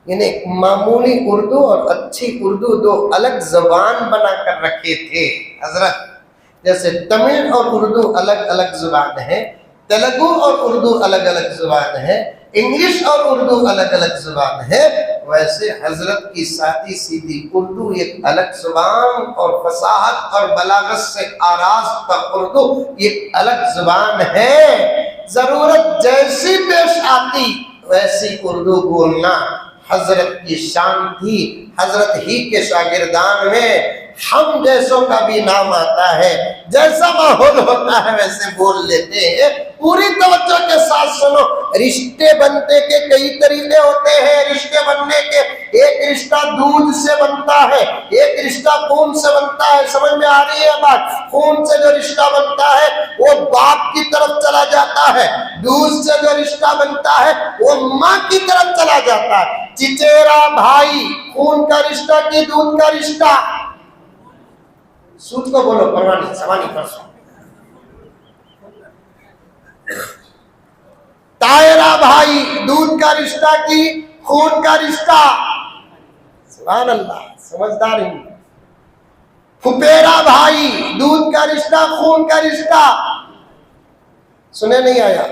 यानी मामूली उर्दू और अच्छी उर्दू दो अलग जबान बनाकर रखे थे हजरत। जैसे तमिल और उर्दू अलग अलग जुबान है, तेलुगु और उर्दू अलग अलग जुबान है, इंग्लिश और उर्दू अलग अलग जुबान है, वैसे हजरत की सादी सीधी उर्दू एक अलग जुबान और फसाहत और बलागत से आराज का उर्दू एक अलग जुबान है। जरूरत जैसी पेश आती वैसी उर्दू बोलना। हजरत की शान थी, हजरत ही के शागिर्दान में हम जैसों का भी नाम आता है, जैसा माहौल होता है वैसे बोल लेते हैं। पूरी तवज्जो के साथ सुनो। रिश्ते बनने के कई तरीके होते हैं। रिश्ते बनने के, एक रिश्ता दूध से बनता है, एक रिश्ता खून से बनता है। समझ में आ रही है बात? खून से जो रिश्ता बनता है वो बाप की तरफ चला जाता है, दूध से जो रिश्ता बनता है वो माँ की तरफ चला जाता है। चिचेरा भाई, खून का रिश्ता की दूध का रिश्ता? सूद को बोलो, परवाह नहीं, सवानी परसों। तायरा भाई, दूध का रिश्ता की खून का रिश्ता? सुभान अल्लाह, समझदार हूं। फुपेरा भाई, दूध का रिश्ता खून का रिश्ता? सुने नहीं आया?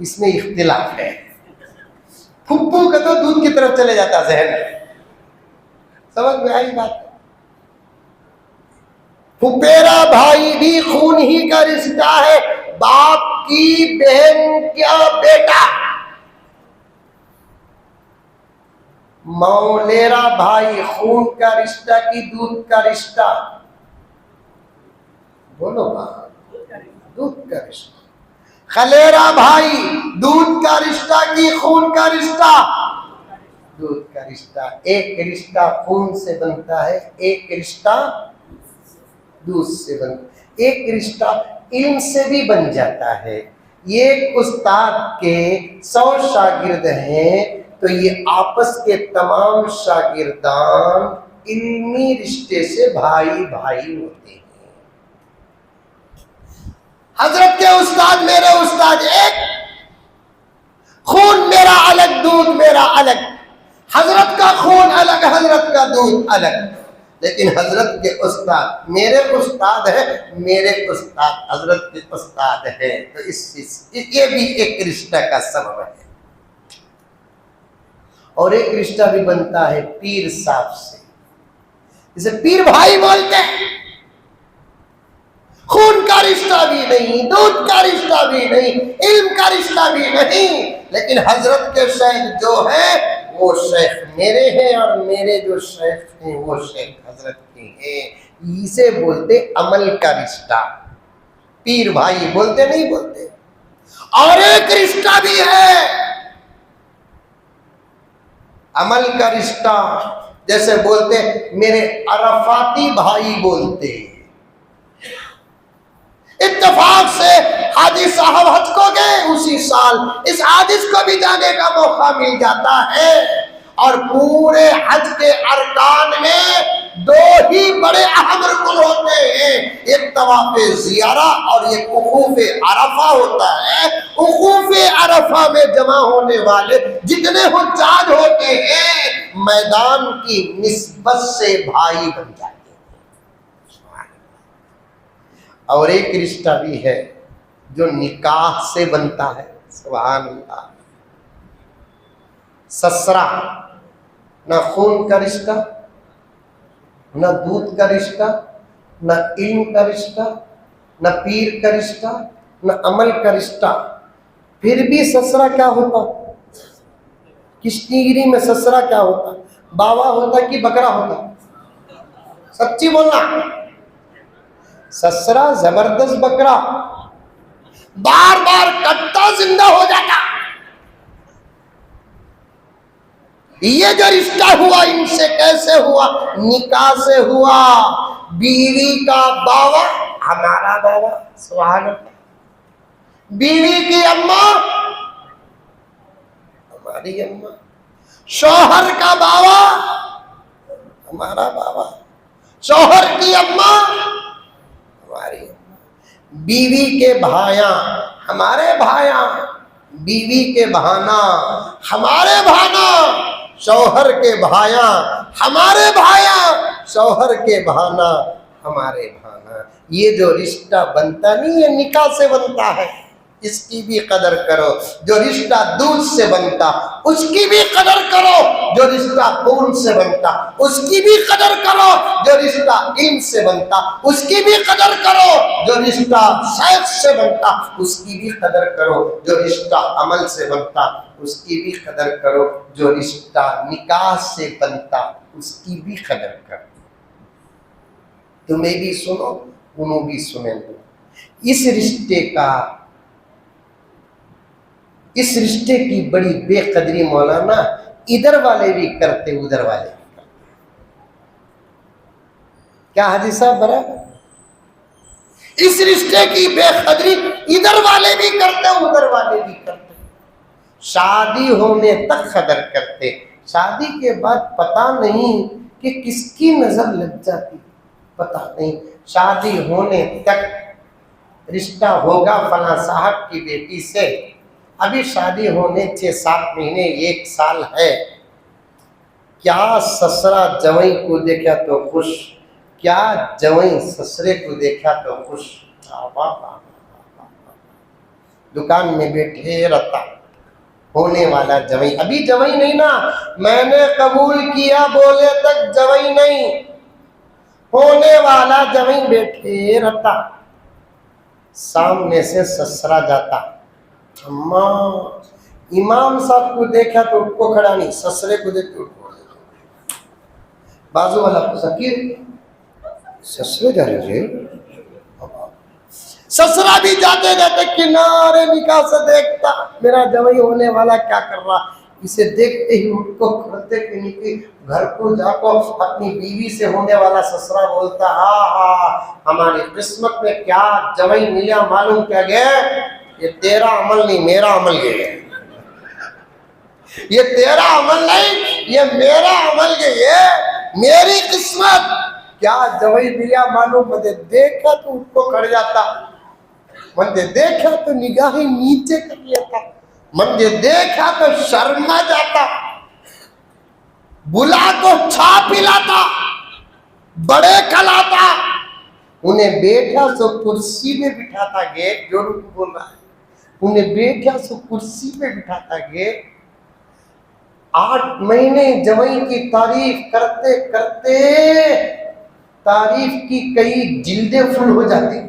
इसमें इख्तिलाफ है। फुप्पू का तो दूध की तरफ चले जाता जहन, समझ में आई बात? फुपेरा भाई भी खून ही का रिश्ता है, बाप की बहन क्या बेटा। मौलेरा भाई, खून का रिश्ता की दूध का रिश्ता? बोलो दूध का रिश्ता। खलेरा भाई, दूध का रिश्ता की खून का रिश्ता? दूध का रिश्ता। एक रिश्ता खून से बनता है, एक रिश्ता दूध से बनता। एक रिश्ता इल्म से भी बन जाता है। ये उस्ताद के 100 शागिर्द हैं तो ये आपस के तमाम शागिर्दान इल्मी रिश्ते से भाई भाई होते हैं। हजरत के उस्ताद मेरे उस्ताद एक, खून मेरा अलग, दूध मेरा अलग। हजरत का खून अलग, हजरत का दूध अलग। लेकिन हजरत के उस्ताद मेरे उस्ताद है, मेरे उस्ताद हजरत के उस्ताद है। तो ये भी एक रिश्ता का सबब है। और एक रिश्ता भी बनता है पीर साहब से, जिसे पीर भाई बोलते हैं। खून का रिश्ता भी नहीं, दूध का रिश्ता भी नहीं, इल्म का रिश्ता भी नहीं। लेकिन हजरत के शेख जो है वो शेख मेरे हैं और मेरे जो शेख हैं वो शेख हजरत के हैं। इसे बोलते अमल का रिश्ता। पीर भाई बोलते नहीं बोलते। और एक रिश्ता भी है अमल का रिश्ता, जैसे बोलते मेरे अरफाती भाई बोलते। इत्तेफाक से हाजी साहब हज को गए उसी साल, इस हादिस को भी जाने का मौका मिल जाता है। और पूरे हज के अरकान में 2 ही बड़े अहम रुकन होते हैं, एक तवाफ़े ज़ियारा और एक वक़ूफ़े अरफा होता है। वक़ूफ़े अरफा में जमा होने वाले जितने हुज्जाज होते हैं मैदान की निस्बत से भाई बन जाते हैं। और एक रिश्ता भी है जो निकाह से बनता है। सुभान अल्लाह। ससरा, ना खून का रिश्ता, ना दूध का रिश्ता, ना इल्म का रिश्ता, ना पीर का रिश्ता, ना अमल का रिश्ता। फिर भी ससरा क्या होता? कृष्णगिरी में ससरा क्या होता? बावा होता कि बकरा होता? सच्ची बोलना। ससरा जबरदस्त बकरा, बार बार कटता जिंदा हो जाता। ये जो रिश्ता हुआ इनसे कैसे हुआ? निकाह से हुआ। बीवी का बावा हमारा बावा, सुभान अल्लाह। बीवी की अम्मा हमारी अम्मा। शौहर का बावा हमारा बावा, शौहर की अम्मा हमारी अम्मा। बीवी के भाया हमारे भाया, बीवी के भाना हमारे भाना, शौहर के भाया हमारे भाया, शौहर के भाना हमारे भाना। ये जो रिश्ता बनता नहीं है निकाह से बनता है, इसकी भी कदर करो। जो रिश्ता दूध से बनता उसकी भी कदर करो। जो रिश्ता खून से बनता उसकी भी कदर करो। जो रिश्ता इल्म से बनता उसकी भी कदर करो। जो रिश्ता शेख से बनता उसकी भी कदर करो। जो रिश्ता अमल से बनता उसकी भी कदर करो। जो रिश्ता निकाह से बनता उसकी भी कदर करो। तुम्हें भी सुनो, उन्हों भी सुने। इस रिश्ते की बड़ी बेकदरी मौलाना इधर वाले भी करते, उधर वाले भी करते। क्या हाजी साहब बराबर? इस रिश्ते की बेकदरी इधर वाले भी करते, उधर वाले भी करते। शादी होने तक कदर करते, शादी के बाद पता नहीं कि किसकी नजर लग जाती, पता नहीं। शादी होने तक रिश्ता होगा फला साहब की बेटी से, अभी शादी होने 6-7 महीने 1 साल है, क्या ससुरा जवाई को देखा तो खुश, क्या जवाई ससुरे को देखा तो खुश। दुकान में बैठे रहता होने वाला जवाई, अभी जवाई नहीं ना, मैंने कबूल किया बोले तक जवाई नहीं, होने वाला जवाई बैठे रहता। सामने से ससुरा जाता, अम्मा इमाम साहब को देखा तो उठको खड़ा नहीं, ससुरे को देख के उठको। बाजू वाला फकीर ससुरे जा रहे, ससुरा भी जाते जाते किनारे निकाह से देखता, मेरा जवाई होने वाला क्या कर रहा। इसे देखते ही उनको खड़ते के नीचे घर को जाको अपनी बीवी से होने वाला ससुरा बोलता, हाँ हमारी किस्मत में क्या जवाई मिला मालूम क्या गया, ये तेरा अमल नहीं मेरा अमल गया, ये तेरा अमल नहीं ये मेरा अमल गया, मेरी किस्मत क्या जवाई मिला मालूम। मुझे देखा तो उनको खड़ जाता, मुझे देखा तो निगाहें नीचे कर लेता, मुझे देखा तो शर्मा जाता, बुला को छा पिलाता, बड़े खिलाता, उन्हें बैठा सो कुर्सी पे बिठाता गे, जो बोल रहा है, उन्हें बैठा सो कुर्सी पे बिठाता गे। 8 महीने जवाई की तारीफ करते करते तारीफ की कई जिल्दें फुल हो जाती,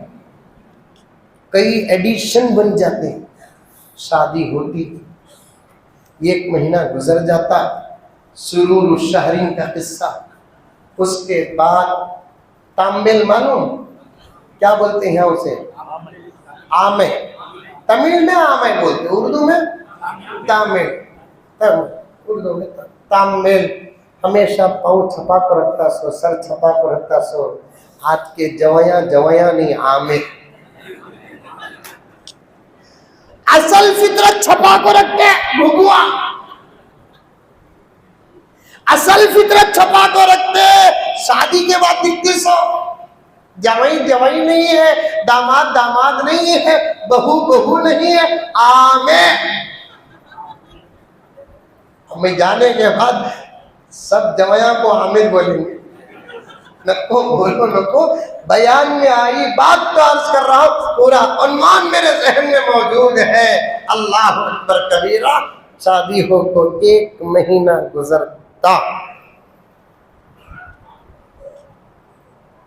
कई एडिशन बन जाते। शादी होती, 1 महीना गुजर जाता, सुरूर शहरीन का किस्सा। उसके बाद तामिल मालूम क्या बोलते हैं उसे, आमे, तमिल में आमे बोलते, उर्दू में तामिल, उर्दू में तामिल। हमेशा पाँव छपा कर रखता सो, सर छपा कर रखता सो। आज के जवाया नहीं आमे, असल फितरत छपा को रखते भुगुआ, असल फितरत छपा को रखते। शादी के बाद दिखते सो जवाई नहीं है, दामाद नहीं है, बहू नहीं है, आमे। हमें जाने के बाद सब जवाया को आमिर बोलेंगे। नको बोलो नको, बयान में आई बात तो अर्ज कर रहा हूं, पूरा अनुमान मेरे जहन में मौजूद है। अल्लाह अकबर कबीरा। शादी हो को 1 महीना गुजरता,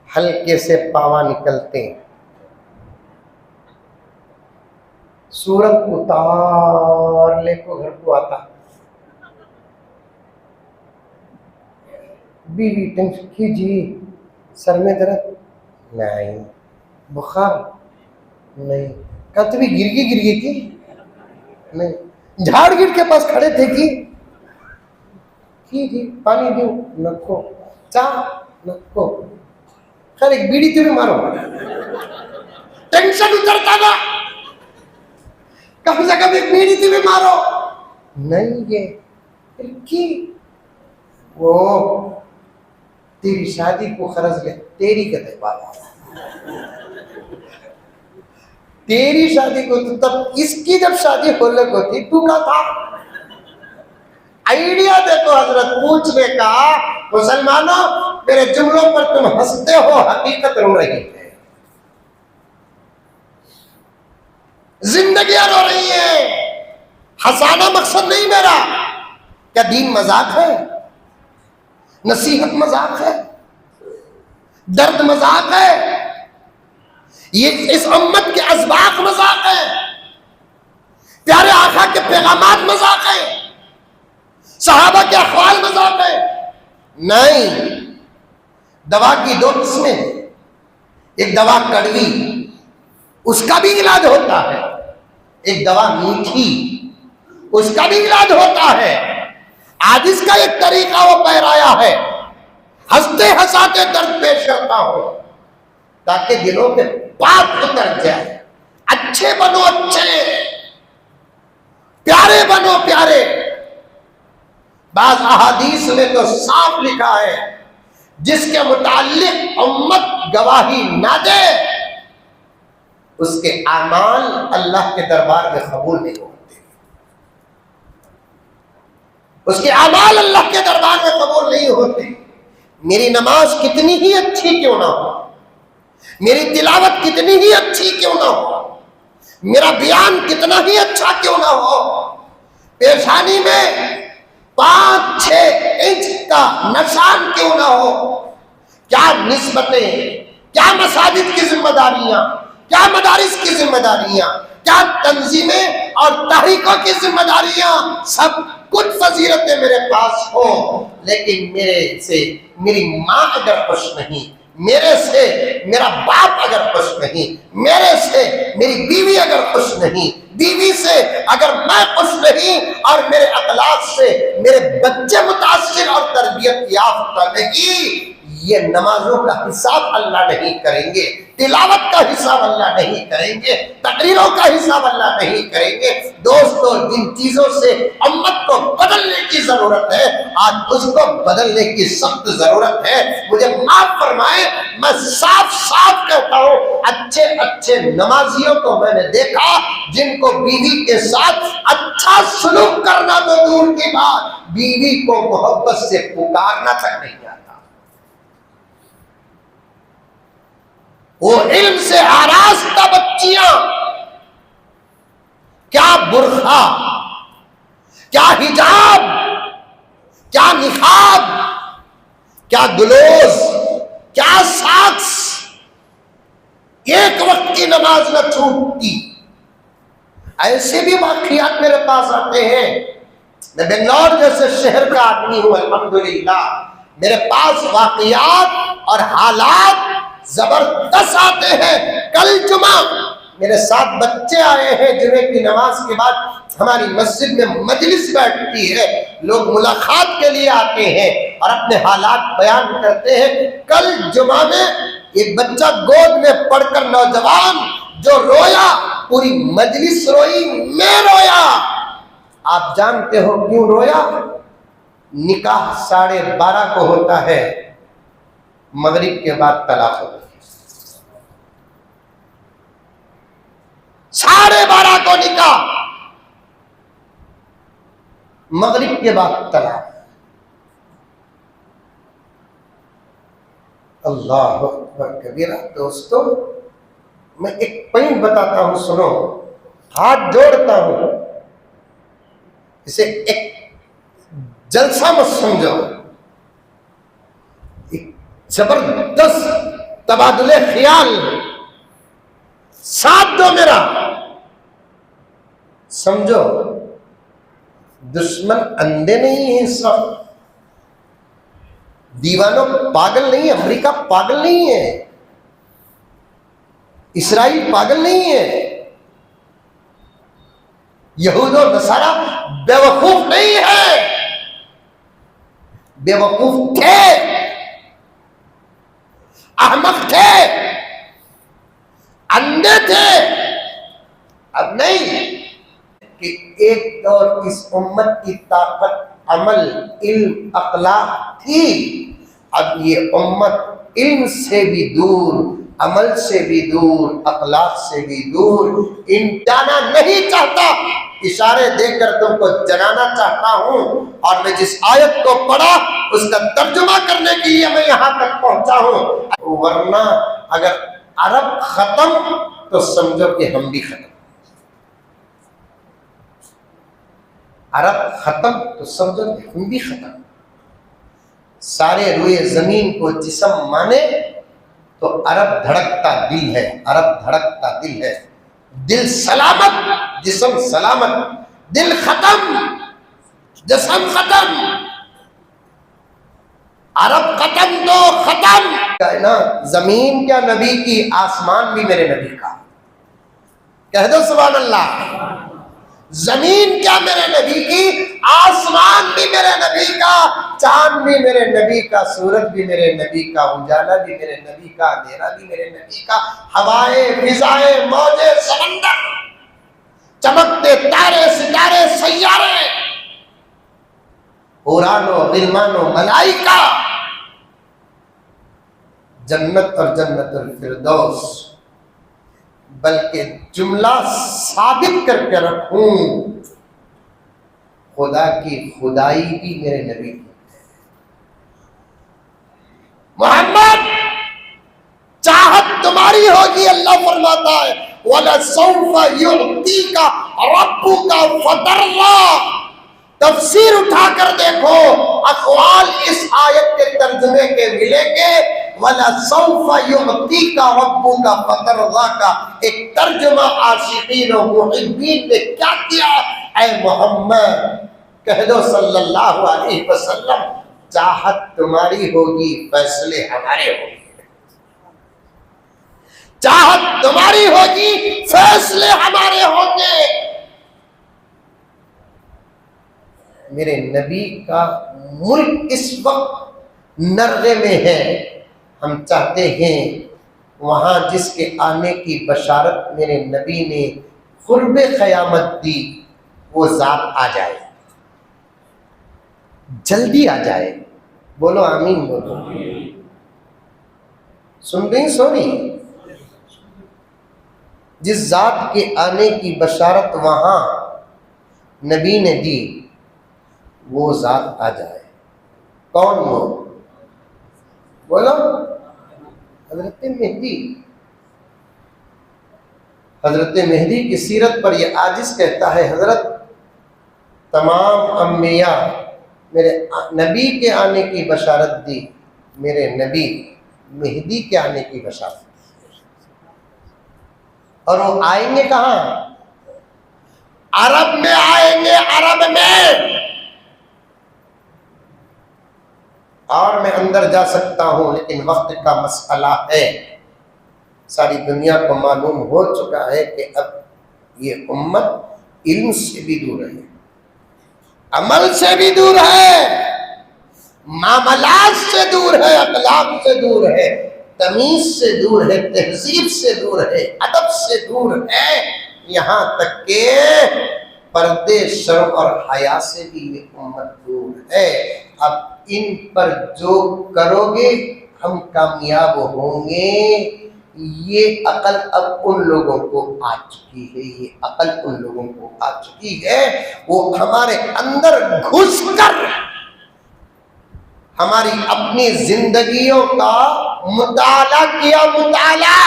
हल्के से पावा निकलते, सूरत उतार ले को घर को आता। बीवी टेंशन कीजिए, सर में दर्द नहीं, बुखार नहीं, कभी गिर गई की नहीं, झाड़ गिर के पास खड़े थे कि जी पानी दो नको, चाह नको, खैर एक बीड़ी तुम्हें मारो, टेंशन उतरता ना, कम से कम एक बीड़ी तुम्हें मारो नहीं ये की। वो तेरी शादी को खर्च ले, तेरी कदर बाबा, तेरी शादी को तो तब, इसकी जब शादी होने को थी तू का था। आइडिया देखो हजरत पूछने का, मुसलमानों मेरे जुमलों पर तुम हंसते हो, हकीकत रो रही है, जिंदगियां रो रही है। हंसाना मकसद नहीं मेरा, क्या दीन मजाक है, नसीहत मजाक है, दर्द मजाक है, ये इस उम्मत के असबाक मजाक है। प्यारे आका के पैगामात मजाक है, सहाबा के अखवाल मजाक है? नहीं। दवा की दो किस्में, एक दवा कड़वी, उसका भी इलाज होता है, एक दवा मीठी, उसका भी इलाज होता है। आज इसका एक तरीका वो पैराया है, हंसते हंसाते दर्द पेश करता हो ताकि दिलों में पाप उतर जाए। अच्छे बनो, अच्छे प्यारे बनो, प्यारे। बाज अहादीस में तो साफ लिखा है, जिसके मुताल्लिक उम्मत गवाही ना दे उसके आमाल अल्लाह के दरबार में कबूल नहीं होते, उसके आमाल अल्लाह के दरबार में कबूल नहीं होते। मेरी नमाज कितनी ही अच्छी क्यों ना हो, मेरी तिलावत कितनी ही अच्छी क्यों ना हो, मेरा बयान कितना ही अच्छा क्यों ना हो, पेशानी में 5-6 इंच का निशान क्यों ना हो, क्या निस्बतें, क्या मसाजिद की जिम्मेदारियां, क्या मदारिस की जिम्मेदारियां, क्या तंजीमें और तहरीकों की जिम्मेदारियां, सब कुछ फजीलतें मेरे पास हो, लेकिन मेरे से मेरी माँ अगर खुश नहीं, मेरे से मेरा बाप अगर खुश नहीं, मेरे से मेरी बीवी अगर खुश नहीं, बीवी से अगर मैं खुश नहीं, और मेरे अखलाक से मेरे बच्चे मुतासिर और तरबियत याफ्ता नहीं, ये नमाजों का हिसाब अल्लाह नहीं करेंगे, तिलावत का हिसाब अल्लाह नहीं करेंगे, तकरीरों का हिसाब अल्लाह नहीं करेंगे। दोस्तों, जिन चीजों से उम्मत को बदलने की जरूरत है, आज उसको बदलने की सख्त जरूरत है। मुझे माफ फरमाए, मैं साफ साफ कहता हूँ, अच्छे अच्छे नमाजियों को मैंने देखा जिनको बीवी के साथ अच्छा सलूक करना तो दूर की बात, बीवी को मोहब्बत से पुकारना तक नहीं आता। वो इल्म से आरास्ता बच्चियां, क्या बुर्खा, क्या हिजाब, क्या निकाब, क्या ग्लोव, क्या साक्स, एक वक्त की नमाज न छूटती। ऐसे भी वाकयात मेरे पास आते हैं। मैं बेंगलोर जैसे शहर का आदमी हूं, अल्हम्दुलिल्लाह, मेरे पास वाकयात और हालात जबरदस्त आते हैं। कल जुमा मेरे साथ बच्चे आए हैं, जुमे की नमाज के बाद हमारी मस्जिद में मजलिस बैठती है, लोग मुलाकात के लिए आते हैं और अपने हालात बयान करते हैं। कल जुमा में एक बच्चा गोद में पड़कर नौजवान जो रोया, पूरी मजलिस रोई, मैं रोया। आप जानते हो क्यों रोया? निकाह 12:30 को होता है, मगरिब के बाद तलाक होती है। 12:30 को निकाह, मगरिब के बाद तलाक। अल्लाह अकबर कबीरा। दोस्तों, मैं एक पॉइंट बताता हूं, सुनो, हाथ जोड़ता हूं, इसे एक जलसा मत समझो, एक जबरदस्त तबादुले ख्याल, साथ दो मेरा। समझो, दुश्मन अंधे नहीं है, सब दीवानों पागल नहीं है, अमेरिका पागल नहीं है, इस्राइल पागल नहीं है, यहूद और नसारा बेवकूफ नहीं है। बेवकूफ थे, अहमक थे, अंधे थे। अब नहीं कि एक दौर इस उम्मत की ताकत अमल, इल्म, अखलाक थी। अब ये उम्मत इल्म से भी दूर, अमल से भी दूर, अखलाक से भी दूर, इन जाना नहीं चाहता। इशारे देकर तुमको जनाना चाहता हूं, और मैं जिस आयत को पढ़ा उसका तर्जुमा करने के लिए मैं यहां तक पहुंचा हूं। वरना अगर अरब खत्म तो समझो कि हम भी खत्म, अरब खत्म तो समझो कि हम भी खत्म। सारे रुए जमीन को जिस्म माने तो अरब धड़कता दिल है, अरब धड़कता दिल है। दिल सलामत, जिस्म सलामत। दिल खत्म, जिस्म खत्म। अरब खत्म तो खत्म है ना। जमीन क्या नबी की, आसमान भी मेरे नबी का। कह दो सुभान अल्लाह। जमीन क्या मेरे नबी की, आसमान भी मेरे नबी का, चांद भी मेरे नबी का, सूरज भी मेरे नबी का, उजाला भी मेरे नबी का, अंधेरा भी मेरे नबी का, हवाएं, फिजाएं, मौजे, समंदर, चमकते तारे, सितारे, सैयारे, हुरानो, गिलमानो, मलाइका, जन्नत और जन्नतुल फिरदौस। बल्कि जुमला साबित करके रखूं, खुदा की खुदाई भी मेरे नबी की। मोहम्मद, चाहत तुम्हारी होगी, अल्लाह फरमाता है वला सौफा युअतीका रब्बुका फतर्रा। तफसीर उठाकर देखो, अक़वाल इस आयत के तर्जुमे के मिलेंगे। वला सौफा युअतीका रब्बुका फतर्रा का एक तर्जुमा आशिकीन और मुहिब्बीन ने क्या किया? ऐ मोहम्मद कह दो सल्लल्लाहु अलैहि वसल्लम, चाहत तुम्हारी होगी, फैसले हमारे होंगे। चाहत तुम्हारी होगी, फैसले हमारे होंगे। मेरे नबी का मुल्क इस वक्त नर्गे में है। हम चाहते हैं वहां जिसके आने की बशारत मेरे नबी ने खुर्बे क़यामत दी, वो जात आ जाए, जल्दी आ जाए। बोलो आमीन, बोलो। सुन रही, सोनी? जिस जात के आने की बशारत वहां नबी ने दी, वो जात आ जाए। कौन वो? बोलो। हजरत मेहदी। हजरत मेहदी की सीरत पर यह आजिज़ कहता है, हजरत तमाम अंबिया मेरे नबी के आने की बशारत दी, मेरे नबी मेहदी के आने की बशारत। और वो आएंगे कहां? अरब में आएंगे, अरब में। और मैं अंदर जा सकता हूं, लेकिन वक्त का मसला है। सारी दुनिया को मालूम हो चुका है कि अब ये उम्मत इल्म से भी दूर है, अमल से भी दूर है, मामलात से दूर है, अखलाक से दूर है, तमीज से दूर है, तहजीब से दूर है, अदब से दूर है। यहाँ तक के पर्दे, शर्म और हया से भी ये उम्मत दूर है। अब इन पर जो करोगे हम कामयाब होंगे। ये अकल अब उन लोगों को आ चुकी है, ये अकल उन लोगों को आ चुकी है। वो हमारे अंदर घुसकर हमारी अपनी जिंदगियों का मुताला किया, मुताला।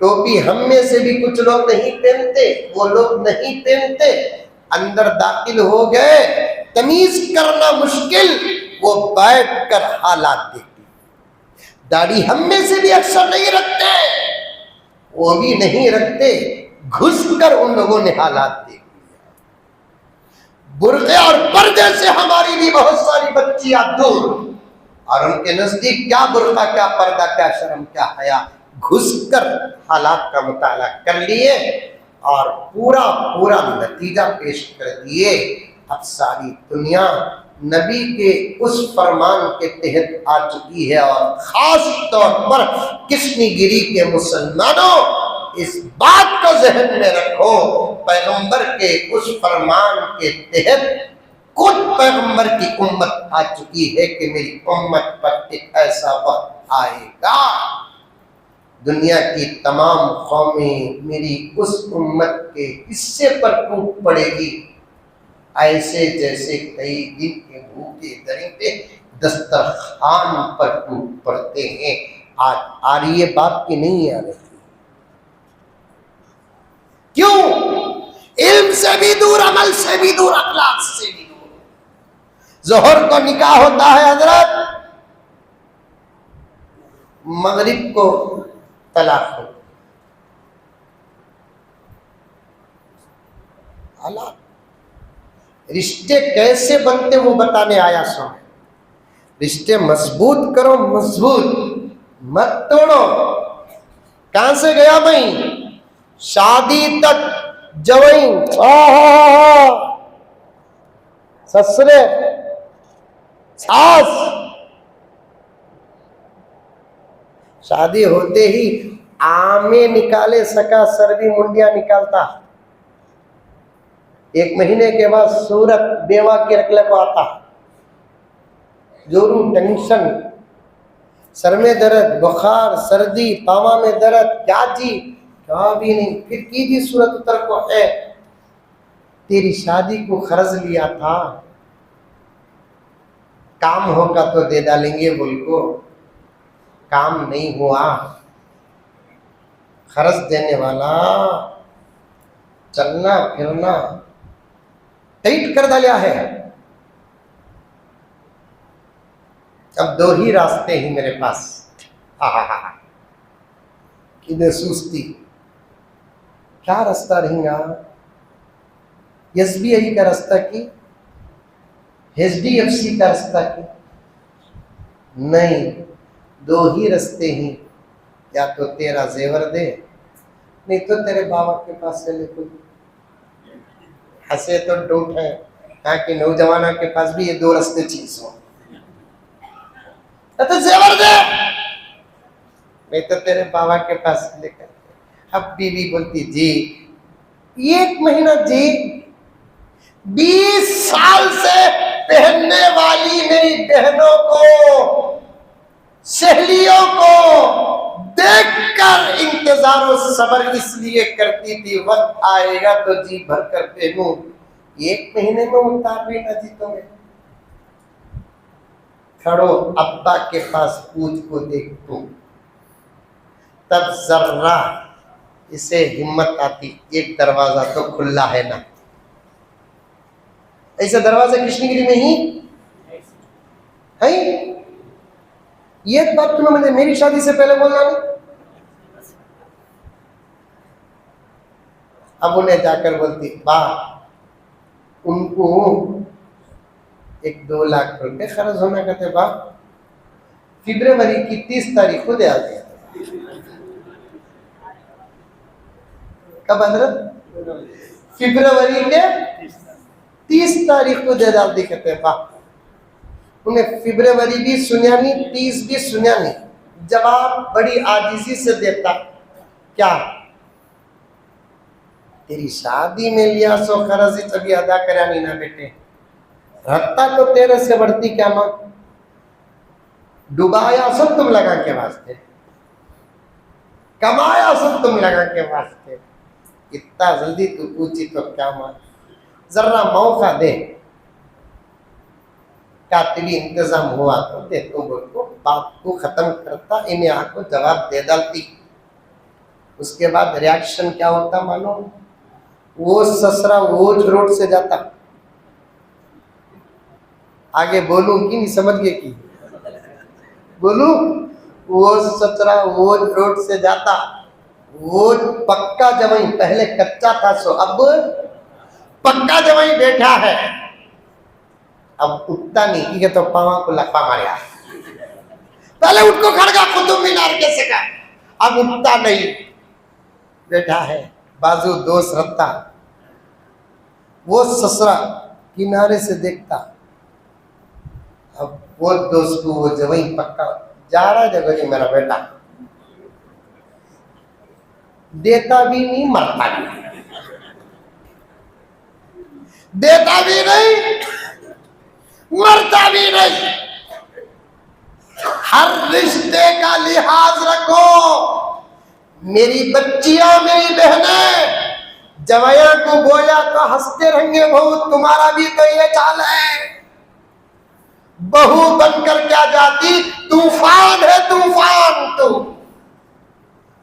टोपी हम में से भी कुछ लोग नहीं पहनते, वो लोग नहीं पहनते, अंदर दाखिल हो गए, तमीज करना मुश्किल, वो बैठ कर हालात देखती। दाढ़ी हम में से भी अक्सर नहीं रखते, वो भी नहीं रखते, घुसकर उन लोगों ने हालात देख लिया। बुर्के और पर्दे से हमारी भी बहुत सारी बच्चियां दूर, और उनके नजदीक क्या बुर्का, क्या पर्दा, क्या शर्म, क्या हया, घुसकर हालात का मुताला कर लिए और पूरा पूरा नतीजा पेश कर दिए। अब सारी दुनिया नबी के उस फरमान के तहत आ चुकी है। और खास तौर पर किशनीगिरी के मुसलमानों, इस बात को जहन में रखो, पैगंबर के उस फरमान के तहत खुद पैगंबर की उम्मत आ चुकी है कि मेरी उम्मत पर एक ऐसा वक्त आएगा, दुनिया की तमाम कौमें मेरी उस उम्मत के हिस्से पर टूट पड़ेगी, ऐसे जैसे कई दिन के भूखे दरिंदे दस्तरखान पर टूट पड़ते हैं। आज आ रही है बात की नहीं आ रही? क्यों? इल्म से भी दूर, अमल से भी दूर, अखलाक से भी दूर। जोहर को निकाह होता है हजरत, मगरिब को तलाक हो। हालात रिश्ते कैसे बनते वो बताने आया सो। रिश्ते मजबूत करो, मजबूत मत तोड़ो। कहां से गया भाई? शादी तक जवाई, ससुरे, सास, शादी होते ही आमे निकाले सका सर्दी मुंडिया निकालता। 1 महीने के बाद सूरत बेवा के रखले को आता। जोरू टेंशन, सर में दर्द, बुखार, सर्दी, पावा में दर्द, क्या जी क्या भी नहीं। फिर की भी सूरत उतर को है, तेरी शादी को खर्च लिया था, काम होगा तो दे डालेंगे बोल को, काम नहीं हुआ, खर्च देने वाला चलना फिरना टाइट कर डाला है। अब 2 ही रास्ते ही मेरे पास, किधर सुस्ती, क्या रास्ता रहेगा? SBI का रास्ता की HDFC का रास्ता की? नहीं, 2 ही रास्ते ही, या तो तेरा जेवर दे, नहीं तो तेरे बाबा के पास से ले। कोई हंसे तो डूट है, यहाँ की नौजवानों के पास भी ये 2 रास्ते चीज हो, तो जेवर दे, नहीं तो तेरे बाबा के पास लेकर। अब बीवी बोलती जी 1 महीना जी, 20 साल से पहनने वाली मेरी बहनों को, सहेलियों को देखकर इंतजार और सब्र इसलिए करती थी, वक्त आएगा तो जी भर कर पहनूं। 1 महीने में उतार भी ना जी तुम्हें। खड़ो अब्बा के पास पूछ को देख तू, तब जर्रा इसे हिम्मत आती, एक दरवाजा तो खुला है ना। ऐसा दरवाजा कृष्णगिरी में ही है। ये बात तुम्हें मुझे मेरी शादी से पहले बोलना नहीं। अब उन्हें जाकर बोलती बा, उनको 1-2 लाख रुपए खर्च होना कहते बा, फरवरी की 30 तारीख को दे आते। कब हजरत? फरवरी के 30 तारीख को दे डालती कहते बा। उन्हें फरवरी भी सुनिया नहीं, 30 भी सुनिया नहीं। जवाब बड़ी आजिजी से देता, क्या तेरी शादी में लिया सो खर्च तभी अदा करा नहीं ना बेटे, रखता तो तेरे से बढ़ती क्या मां, डुबाया सब तुम लगा के वास्ते, कमाया सब तुम लगा के वास्ते, इतना जल्दी तू पूछी तो क्या मां, जरा मौका दे, कातिबी इंतजाम हुआ तो दे। तुम बोल को बात को खत्म करता, इन्हें आको जवाब दे डालती। उसके बाद रिएक्शन क्या होता मानो, वो ससुरा वो रोड से जाता। आगे बोलूं कि नहीं समझ गए की बोलूं? वो ससुरा वो रोड से जाता, वो पक्का जवाई, पहले कच्चा था सो अब पक्का जवाई बैठा है। अब उठता नहीं, ठीक है तो पावा को लफा मारा, पहले उठ को खड़गा कुतुब मीनार के सका, अब उठता नहीं, बैठा है बाजू दोस्त रखता। वो ससुरा किनारे से देखता, अब वो दोस्त को वो जवाई पक्का जा रहा जगह जी मेरा बेटा, देता भी नहीं मरता भी, देता भी नहीं मरता भी नहीं। हर रिश्ते का लिहाज रखो। मेरी बच्चियां, मेरी बहनें, जवाया को बोया तो हंसते रहेंगे बहुत, तुम्हारा भी तो ये चाल है। बहू बनकर क्या जाती, तूफान है तूफान तू।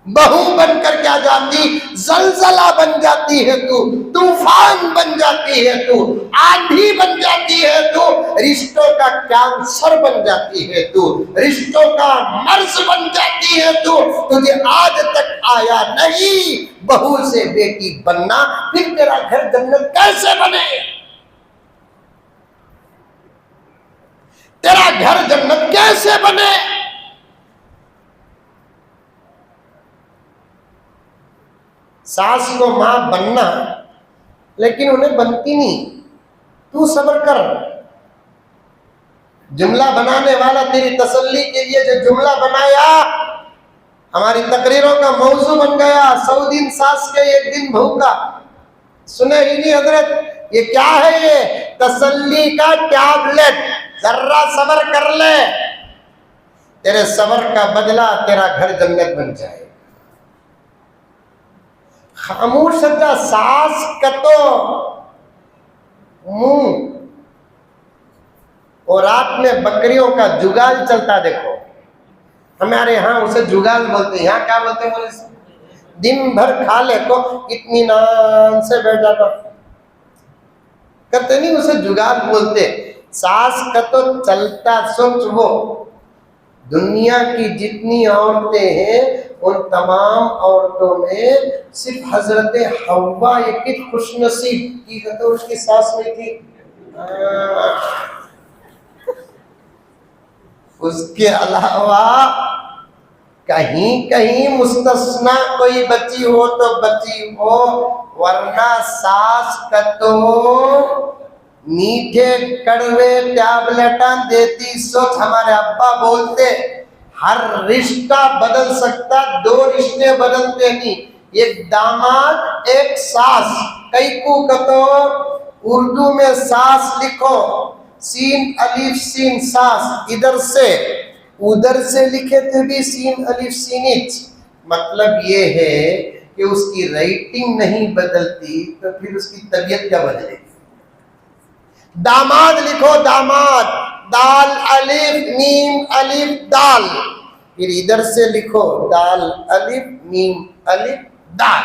बहू बनकर क्या जाती, जलजला बन जाती है तू, तूफान बन जाती है तू, आंधी बन जाती है तू, रिश्तों का कैंसर बन जाती है तू, रिश्तों का मर्ज बन जाती है तू। तुझे आज तक आया नहीं बहू से बेटी बनना, फिर तेरा घर जन्नत कैसे बने? तेरा घर जन्नत कैसे बने? सास को मां बनना, लेकिन उन्हें बनती नहीं। तू सब्र कर। जुमला बनाने वाला तेरी तसल्ली के लिए जो जुमला बनाया हमारी तकरीरों का मौजू बन गया, 100 दिन सास के 1 दिन बहू का। सुने ही नहीं हजरत, ये क्या है? ये तसल्ली का टैबलेट। जरा सब्र कर ले, तेरे सब्र का बदला तेरा घर जन्नत बन जाए। खामोश सजा सास का तो मुंह और रात में बकरियों का जुगाल चलता देखो। हमारे यहाँ उसे जुगाल बोलते हैं, यहाँ क्या बोलते हैं बोले? दिन भर खा ले को इत्मीनान से बैठ जाता करते नहीं, उसे जुगाल बोलते। सास का तो चलता सोच। वो दुनिया की जितनी औरतें हैं उन तमाम औरतों में सिर्फ हजरत हव्वा एक खुशनसीब की तो उसकी सास नहीं थी। उसके अलावा कहीं कहीं मुस्तस्ना कोई बची हो तो बची हो, वरना सास का तो मीठे कड़वे टैबलेटा देती। सोच, हमारे अब्बा बोलते हर रिश्ता बदल सकता, 2 रिश्ते बदलते नहीं, एक दामाद एक सास। कई को तो उर्दू में सास लिखो, सीन अलिफ सीन सास, इधर से उधर से लिखे थे भी सीन अलिफ सीनिच। मतलब ये है कि उसकी राइटिंग नहीं बदलती तो फिर उसकी तबीयत क्या बदलेगी? दामाद लिखो, दामाद, दाल अलिफ मीम अलिफ दाल, फिर इधर से लिखो दाल अलिफ मीम अलिफ दाल,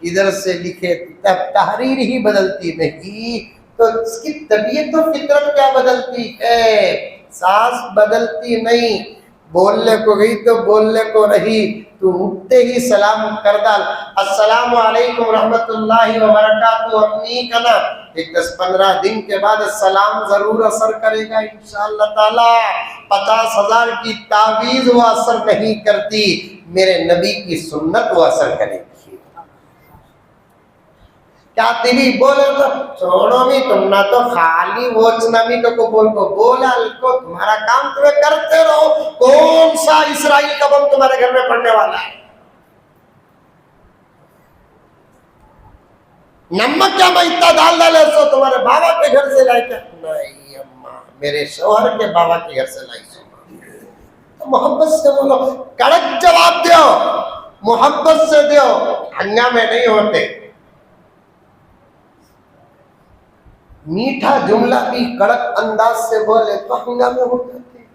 इधर से लिखे तब तहरीर ही बदलती नहीं तो उसकी तबीयत तो फितरत क्या बदलती है? सास बदलती नहीं। बोलने को गई तो बोलने को रही, तू उठते ही सलाम कर डाल, अस्सलामु अलैकुम रहमतुल्लाहि व बरकातुहू अम्मी कना। एक 10-15 दिन के बाद सलाम जरूर असर करेगा इंशाअल्लाह ताला। 50,000 की तावीज वो असर नहीं करती, मेरे नबी की सुन्नत वो असर करेगी। क्या तेरी बोले तो छोड़ो भी, तुम ना तो खाली वोच नबी को बोल को बोला को, तुम्हारा काम तुम्हें करते रहो। कौन सा इस्राइल का बम तुम्हारे घर में पड़ने वाला है? नमक क्या मैं इतना डाल डाले सो तुम्हारे बाबा के घर से लाई क्या? नहीं अम्मा, मेरे शौहर के बाबा के घर से लाई सो। तो मोहब्बत से बोलो, कड़क जवाब दो, मोहब्बत से दो, हंगामे नहीं होते। मीठा जुमला भी कड़क अंदाज से बोले तो हंगामे हो जाते।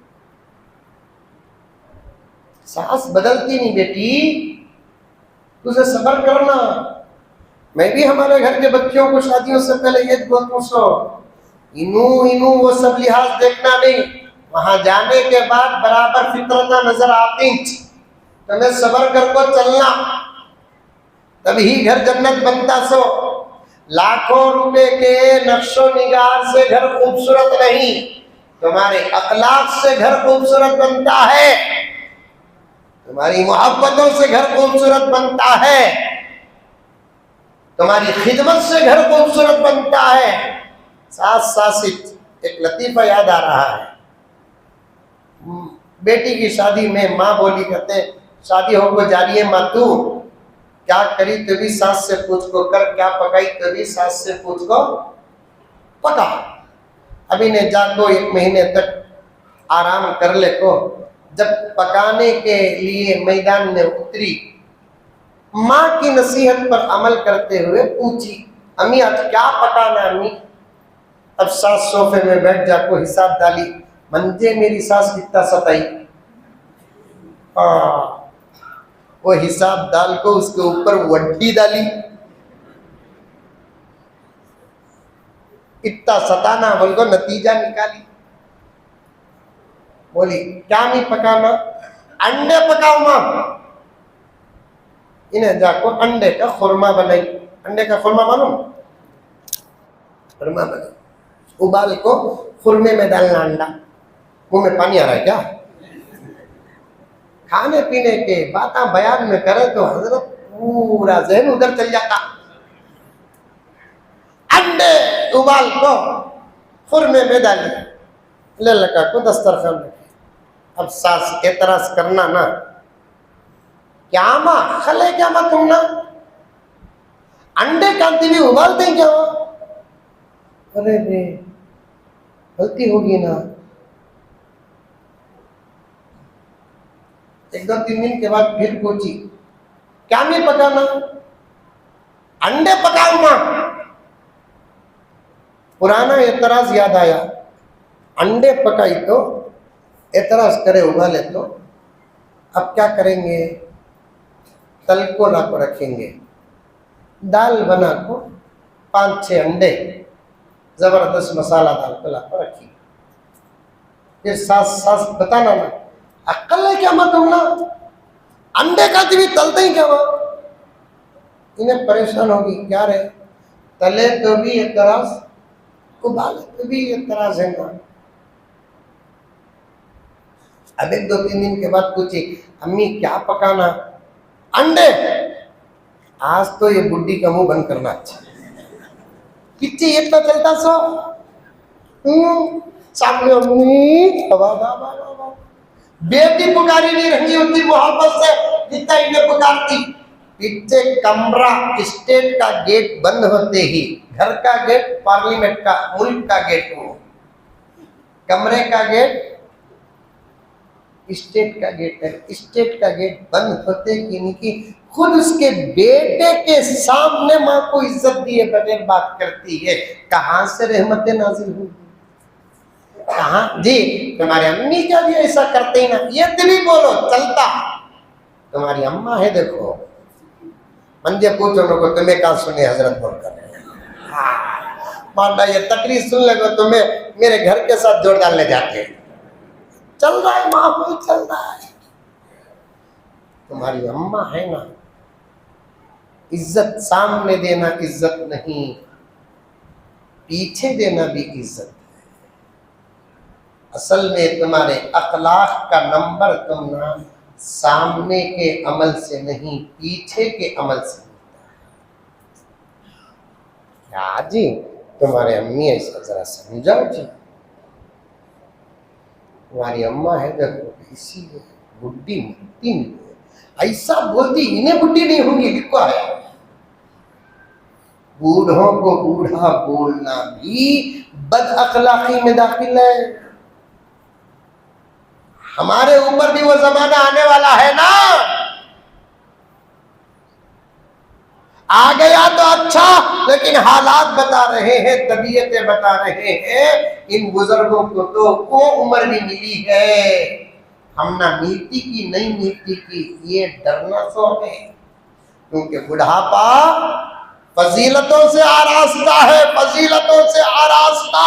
सास बदलती नहीं बेटी, तुझे सब्र करना। मैं भी हमारे घर के बच्चों को शादियों से पहले ये पूछो, इनू इनू वो सब लिहाज देखना नहीं, वहां जाने के बाद बराबर फितरत नजर आती, तुम्हें सब्र कर को चलना, तभी घर जन्नत बनता। सो लाखों रुपए के नक्शो निगार से घर खूबसूरत नहीं, तुम्हारे अखलाक से घर खूबसूरत बनता है, तुम्हारी मोहब्बतों से घर खूबसूरत बनता है, तुम्हारी खिदमत से घर खूबसूरत बनता है। सास सासित एक लतीफा याद आ रहा है। बेटी की शादी में माँ बोली करते, शादी होकर जा रही है माँ, तू क्या करी तभी सास से पूछ को कर, क्या पकाई तभी सास से पूछ को पका। अभी ने जाको 1 महीने तक आराम कर ले को, जब पकाने के लिए मैदान में उतरी, माँ की नसीहत पर अमल करते हुए पूछी, अम्मी आज क्या पकाना अम्मी? अब सास सोफे में बैठ जाको हिसाब डाली, मंजे मेरी सास कितना सताई। वो हिसाब डाल को उसके ऊपर वड्डी डाली, इतना सताना, बोलो नतीजा निकाली। बोली क्या नहीं पकाना, अंडे पकाओ मां। इन्हें जाको अंडे का खुरमा बनाई। अंडे का खुरमा मालूम, खुरमा बनाई, उबाल को खुरमे में डालना अंडा। मुंह में पानी आ रहा है क्या? खाने पीने के बातें बयान में करे तो हजरत पूरा जहन उधर चल जाता। अंडे उबाल को खुरमे में डाली, ले लगा को दस्तरखान में। अब सास एतराज करना ना, क्या माँ खले, क्या माँ तुम ना अंडे कांति भी उबालते क्या? अरे रे गलती होगी ना। 1-2-3 दिन के बाद फिर पूछी क्या नहीं पकाना, अंडे पकाओ मां। पुराना एतराज याद आया, अंडे पकाई तो एतराज करे उबाले तो अब क्या करेंगे, तल को ला को रखेंगे, दाल बना को 5-6 अंडे जबरदस्त मसाला दाल को ला को रखी। फिर सास बताना ना, अक्ल है क्या मत तुम ना, अंडे खाती भी तलते ही क्या वहां? इन्हें परेशान होगी, क्या रे तले तो भी एतराज, उबाले तो भी एतराज है ना। अब 1-2-3 दिन के बाद पूछी अम्मी क्या पकाना, अंडे। आज तो ये बुड्ढी का मुंह बंद करना अच्छा, किच्ची इतना चलता सो सामने अम्मी बेटी पुकारी नहीं रही होती मोहब्बत से जितना इन्हें पुकारती। पीछे कमरा स्टेट का गेट बंद होते ही, घर का गेट पार्लियामेंट का, मुल्क का गेट हो, कमरे का गेट स्टेट का गेट है। स्टेट का गेट बंद होते कि नहीं कि खुद उसके बेटे के सामने माँ को इज्जत दिए बगैर बात करती है। कहां से रहमतें नाजिल होगी? कहां जी तुम्हारी अम्मी क्या भी ऐसा करते ही ना, ये भी बोलो चलता। तुम्हारी अम्मा है देखो, मंजे पूछो नो को तुम्हें कहां सुने हजरत बोल कर माना, ये तकरीर सुन लगो तुम्हें मेरे घर के साथ जोड़ डालने जाते हैं। चल रहा है माहौल चल रहा है। तुम्हारी अम्मा है ना, इज्जत सामने देना इज्जत नहीं, पीछे देना भी इज्जत है। असल में तुम्हारे अखलाक का नंबर तुम ना सामने के अमल से नहीं, पीछे के अमल से मिलता है। क्या जी तुम्हारे अम्मी ऐसा जरा समझाओ जी। तुम्हारी अम्मा है देखो इसीलिए बुद्धि मिलती नहीं, ऐसा बोलती इन्हें बुद्धि नहीं होंगी, लिखो है बूढ़ों को बूढ़ा बोलना भी बद अखलाकी में दाखिल है। हमारे ऊपर भी वो जमाना आने वाला है ना, आ गया तो अच्छा, लेकिन हालात बता रहे हैं, तबीयतें बता रहे हैं, इन बुजुर्गों को तो वो उम्र भी मिली है, हम ना मिलती की नहीं मिलती की, ये डरना सो है। क्योंकि बुढ़ापा फजीलतों से आरास्ता है, फजीलतों से आरास्ता।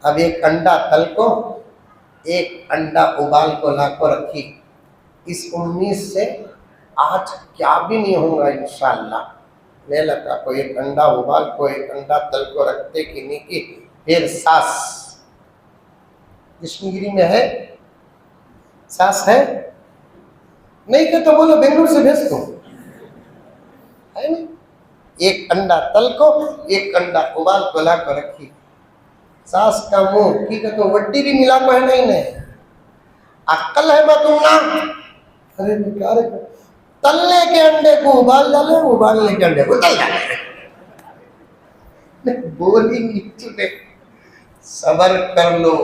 अब एक अंडा तल को, एक अंडा उबाल को ला को रखी, इस उम्मीद से आज क्या भी नहीं होगा इंशाअल्लाह। ले लगा को एक अंडा उबाल को, एक अंडा तल को रखते कि नहीं कि फिर सास कृष्णगिरी में है, सास है नहीं के तो बोलो बेंगलुरु से भेज दो, है ना। एक अंडा तल को, एक अंडा उबाल को ला को रखी, सास का मुंह की तो वड्डी भी मिला को है नहीं नहीं, अक्ल है मैं तुम ना। अरे क्या रे, तलने के अंडे को उबाल डाले, उबालने के अंडे को तल डाले, बोली नहीं। सबर कर लो,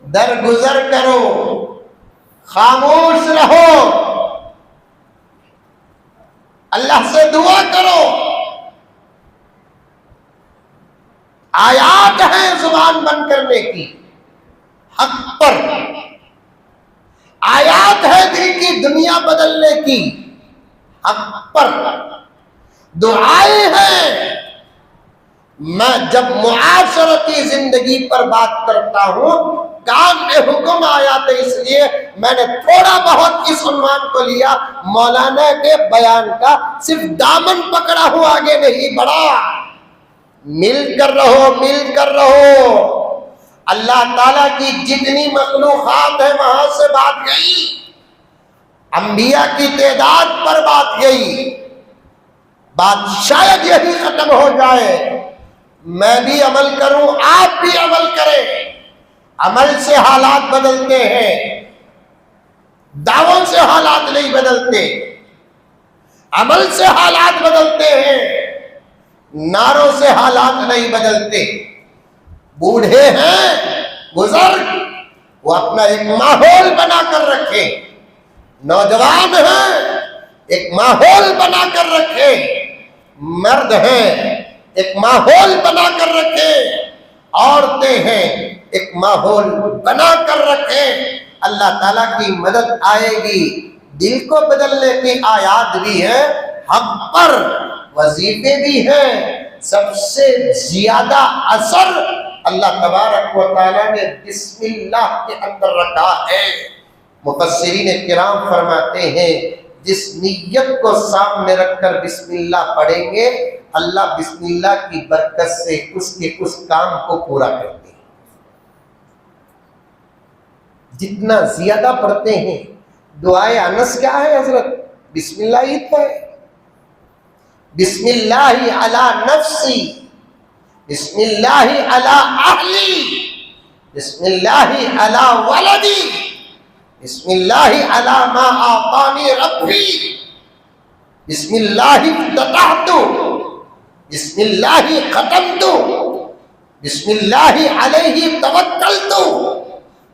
दरगुजर करो, खामोश रहो, अल्लाह से दुआ करो। आयात है जुबान बंद करने की हक पर, आयात है दिल की दुनिया बदलने की हक पर। दुआएं हैं। मैं जब मुआशरती जिंदगी पर बात करता हूं, काम में हुक्म आया तो इसलिए मैंने थोड़ा बहुत इस उन्वान को लिया, मौलाना के बयान का सिर्फ दामन पकड़ा हूं, आगे नहीं बढ़ा। मिल कर रहो, मिल कर रहो। अल्लाह ताला की जितनी मखलूकात है वहां से बात गई, अंबिया की तादाद पर बात गई। बात शायद यही खत्म हो जाए, मैं भी अमल करूं, आप भी अमल करें। अमल से हालात बदलते हैं, दावों से हालात नहीं बदलते। अमल से हालात बदलते हैं, नारों से हालात नहीं बदलते। बूढ़े हैं, बुजुर्ग, वो अपना एक माहौल बनाकर रखे। नौजवान हैं, एक माहौल बनाकर रखे। मर्द हैं, एक माहौल बनाकर रखें। औरतें हैं, एक माहौल बनाकर रखें। अल्लाह ताला की मदद आएगी। दिल को बदलने की आयात भी है, हक पर वजीफे भी हैं। सबसे ज्यादा असर अल्लाह तबारक व तआला ने बिस्मिल्लाह के अंदर रखा है। मुफस्सिरीन किराम फरमाते हैं, जिस नियत को सामने रखकर बिस्मिल्लाह पढ़ेंगे, अल्लाह बिस्मिल्लाह की बरकत से उसके उस काम को पूरा करते हैं। जितना ज्यादा पढ़ते हैं, दुआए अनस क्या है हजरत? बिस्मिल्लाह ही तो है। बिस्मिल्लाहि अला नफ्सी, बिस्मिल्लाहि अला अहली, बिस्मिल्लाहि अला वलदी, बिस्मिल्लाहि अला मा आतानी रब्बी, बिस्मिल्लाहि इफ्ततहतु, बिस्मिल्लाहि खतमतु, बिस्मिल्लाहि अलैहि तवक्कलतु।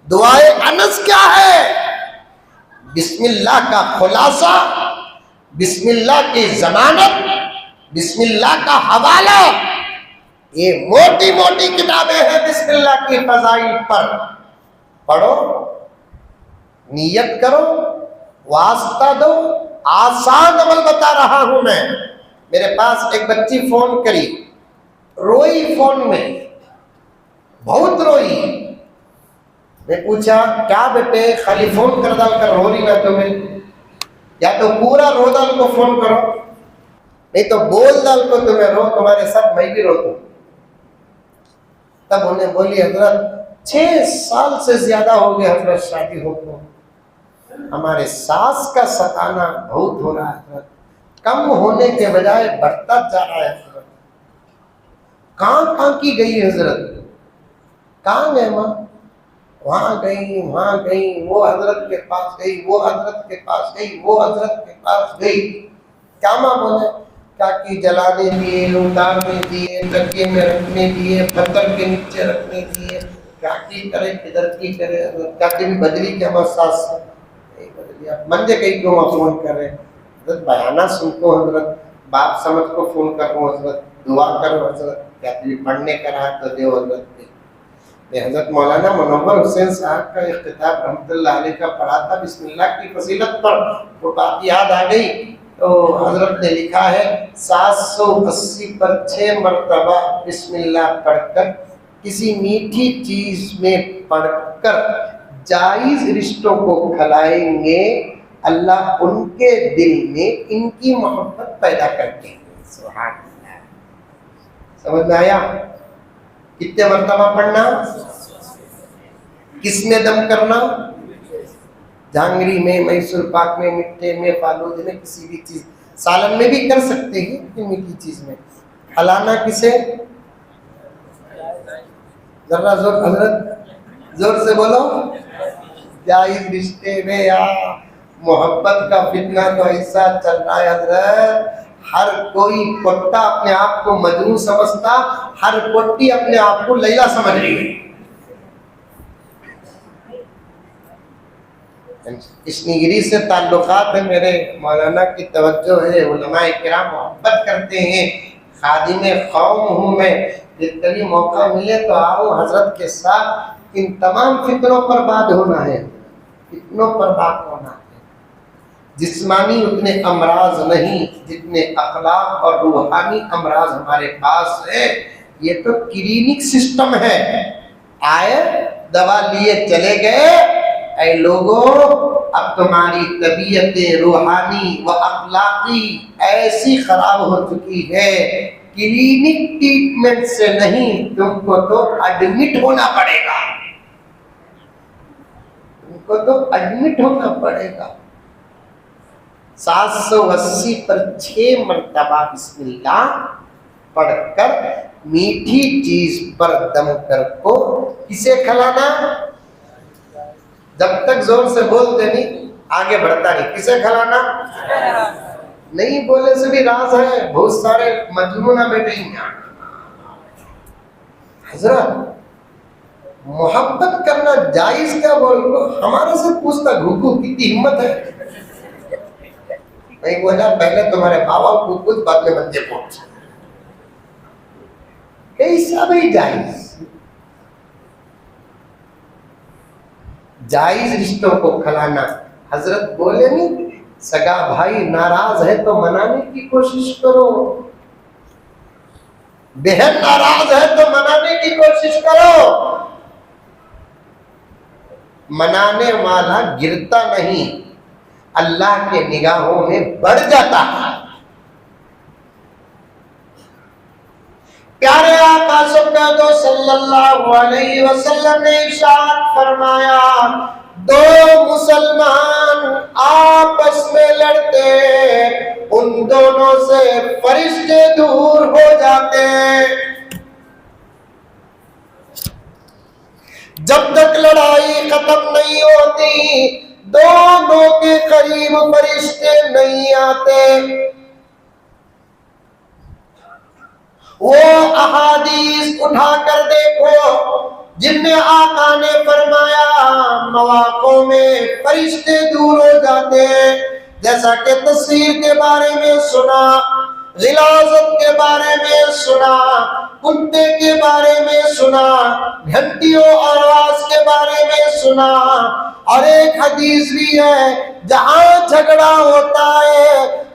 दुआए अनस क्या है? बिस्मिल्लाह का खुलासा, बिस्मिल्लाह की जमानत, बिस्मिल्लाह का हवाला। ये मोटी मोटी किताबें हैं बिस्मिल्लाह की फजाइल पर। पढ़ो, नियत करो, वास्ता दो। आसान अमल बता रहा हूं मैं। मेरे पास एक बच्ची फोन करी, रोई, फोन में बहुत रोई। मैं पूछा क्या बेटे, खाली फोन कर डाल कर रो रही ना तुम्हें? या तो पूरा रो डाल को फोन करो, नहीं तो बोल डाल को तुम्हें रो, तुम्हारे साथ मैं भी रोता हूं। तब उन्हें बोली, हजरत 6 साल से ज्यादा हो गए हजरत शादी होको, हमारे सास का सताना बहुत हो रहा है हजरत, कम होने के बजाय बढ़ता जा रहा है हजरत। कहाँ की गई हजरत? कहाँ गए माँ? वहां गई, वहां गई, वो हजरत के पास गई, वो हजरत के पास गई, वो हजरत के पास गई। क्या माँ बोले? काकी जलाने दिए, उतारने दिए, तकिए में रखने दिए, पत्थर के नीचे रखने दिए। काकी करे, किधर की करे? काकी भी बदली क्या हमारे सास से? नहीं बदली। आप मंजे कहीं क्यों फोन कर रहे? हजरत बयाना सुनको हजरत, बाप समझ को फोन कर रहा हूँ हजरत, दुआ करो हजरत, क्या पढ़ने का रहा तो दे हजरत। हजरत मौलाना मुनव्वर हुसैन साहब का एक किताब रहमतुल्लाह अलैह का पढ़ा था बिस्मिल्लाह की फजीलत पर, वो बात याद आ गई। तो हजरत ने लिखा है 780 पर 6 मरतबा बिस्मिल्लाह पढ़कर, किसी मीठी चीज में पढ़कर जायज रिश्तों को खिलाएंगे, अल्लाह उनके दिल में इनकी मोहब्बत पैदा करते हैं। सुभान अल्लाह। समझ में आया? कितने मरतबा पढ़ना? किसमें दम करना? जांगरी में, मैसूर पाक में, मिट्टे में, फालूदे में, किसी भी चीज, सालन में भी कर सकते हैं, मीठी चीज में। हलाना किसे? जरा जोर, हजरत जोर से बोलो। जायज रिश्ते में या मोहब्बत का फितना तो ऐसा चल रहा है हजरत, हर कोई पोट्टा अपने आप को मजनू समझता, हर पोट्टी अपने आप को लैला समझ रही है। कृष्णगिरी से ताल्लुकात है मेरे, मौलाना की तवज्जो है, उलमाए किराम मोहब्बत करते हैं, खादिमे कौम हूँ मैं। फिर कभी मौका मिले तो आओ हजरत के साथ, इन तमाम फिक्रों पर बात होना है, फिक्रों पर बात होना है। जिस्मानी उतने अमराज नहीं जितने अखलाक और रूहानी अमराज हमारे पास है। ये तो क्लिनिक सिस्टम है, आए दवा लिए चले गए। ऐ लोगों, अब तुम्हारी तबीयतें रूहानी व अखलाकी ऐसी खराब हो चुकी है, क्लिनिक ट्रीटमेंट से नहीं, तुमको तो एडमिट होना पड़ेगा, तुमको तो एडमिट होना पड़ेगा। 780 पर 6 मरतबा बिस्मिल्लाह पढ़कर मीठी चीज पर दम कर को किसे खिलाना? जब तक जोर से बोलते नहीं आगे बढ़ता नहीं। किसे खिलाना? नहीं बोले से भी राज है, बहुत सारे मजनूना बेटे ही हजरत मोहब्बत करना जायज क्या? बोल हमारे से पूछता घुघू कितनी हिम्मत है? नहीं बोला पहले तुम्हारे बाबा को कुछ बाद में बंदे पहुंच कैसा भी जायज जायज रिश्तों को खिलाना। हजरत बोले नहीं सगा भाई नाराज है तो मनाने की कोशिश करो, बहन नाराज है तो मनाने की कोशिश करो। मनाने वाला गिरता नहीं, अल्लाह के निगाहों में बढ़ जाता है। प्यारे आका सल्लल्लाहु अलैहि वसल्लम ने इरशाद फरमाया, दो मुसलमान आपस में लड़ते, उन दोनों से फरिश्ते दूर हो जाते हैं। जब तक लड़ाई खत्म नहीं होती, दोनों के करीब फरिश्ते नहीं आते। वो अहादीस उठाकर देखो जिनमें आका ने फरमाया मवाकों में फरिश्ते दूर हो जाते हैं। जैसा कि तस्वीर के बारे में सुना, गिलाजत के बारे में सुना, कुत्ते के बारे में सुना, घंटियों और आवाज के बारे में सुना। और एक हदीस भी है जहां झगड़ा होता है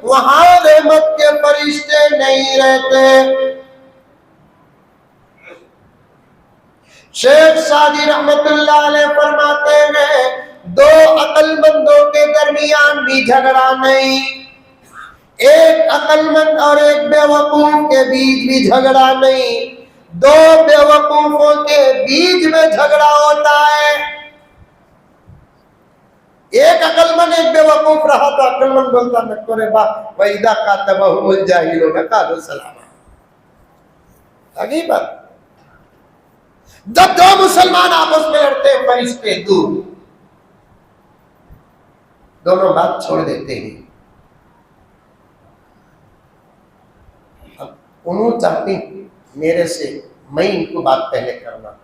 वहां रहमत के फरिश्ते नहीं रहते। शेख सादी रहमतुल्लाह अलैह फरमाते हैं, दो अक्लमंदों के दरमियान भी झगड़ा नहीं, एक अक्लमंद और एक बेवकूफ के बीच भी झगड़ा नहीं, दो बेवकूफों के बीच में झगड़ा होता है। एक अक्लमंद एक बेवकूफ रहा तो अक्लमंद बोलता नकोरे बा वैदा का तबहुल जाहिलून कादु सलामा। अजीब बात, जब दो मुसलमान आपस में लड़ते हैं फरिश्ते दूर, दोनों बात छोड़ देते हैं। अब उन्होंने चाहती मेरे से मैं इनको बात पहले करना,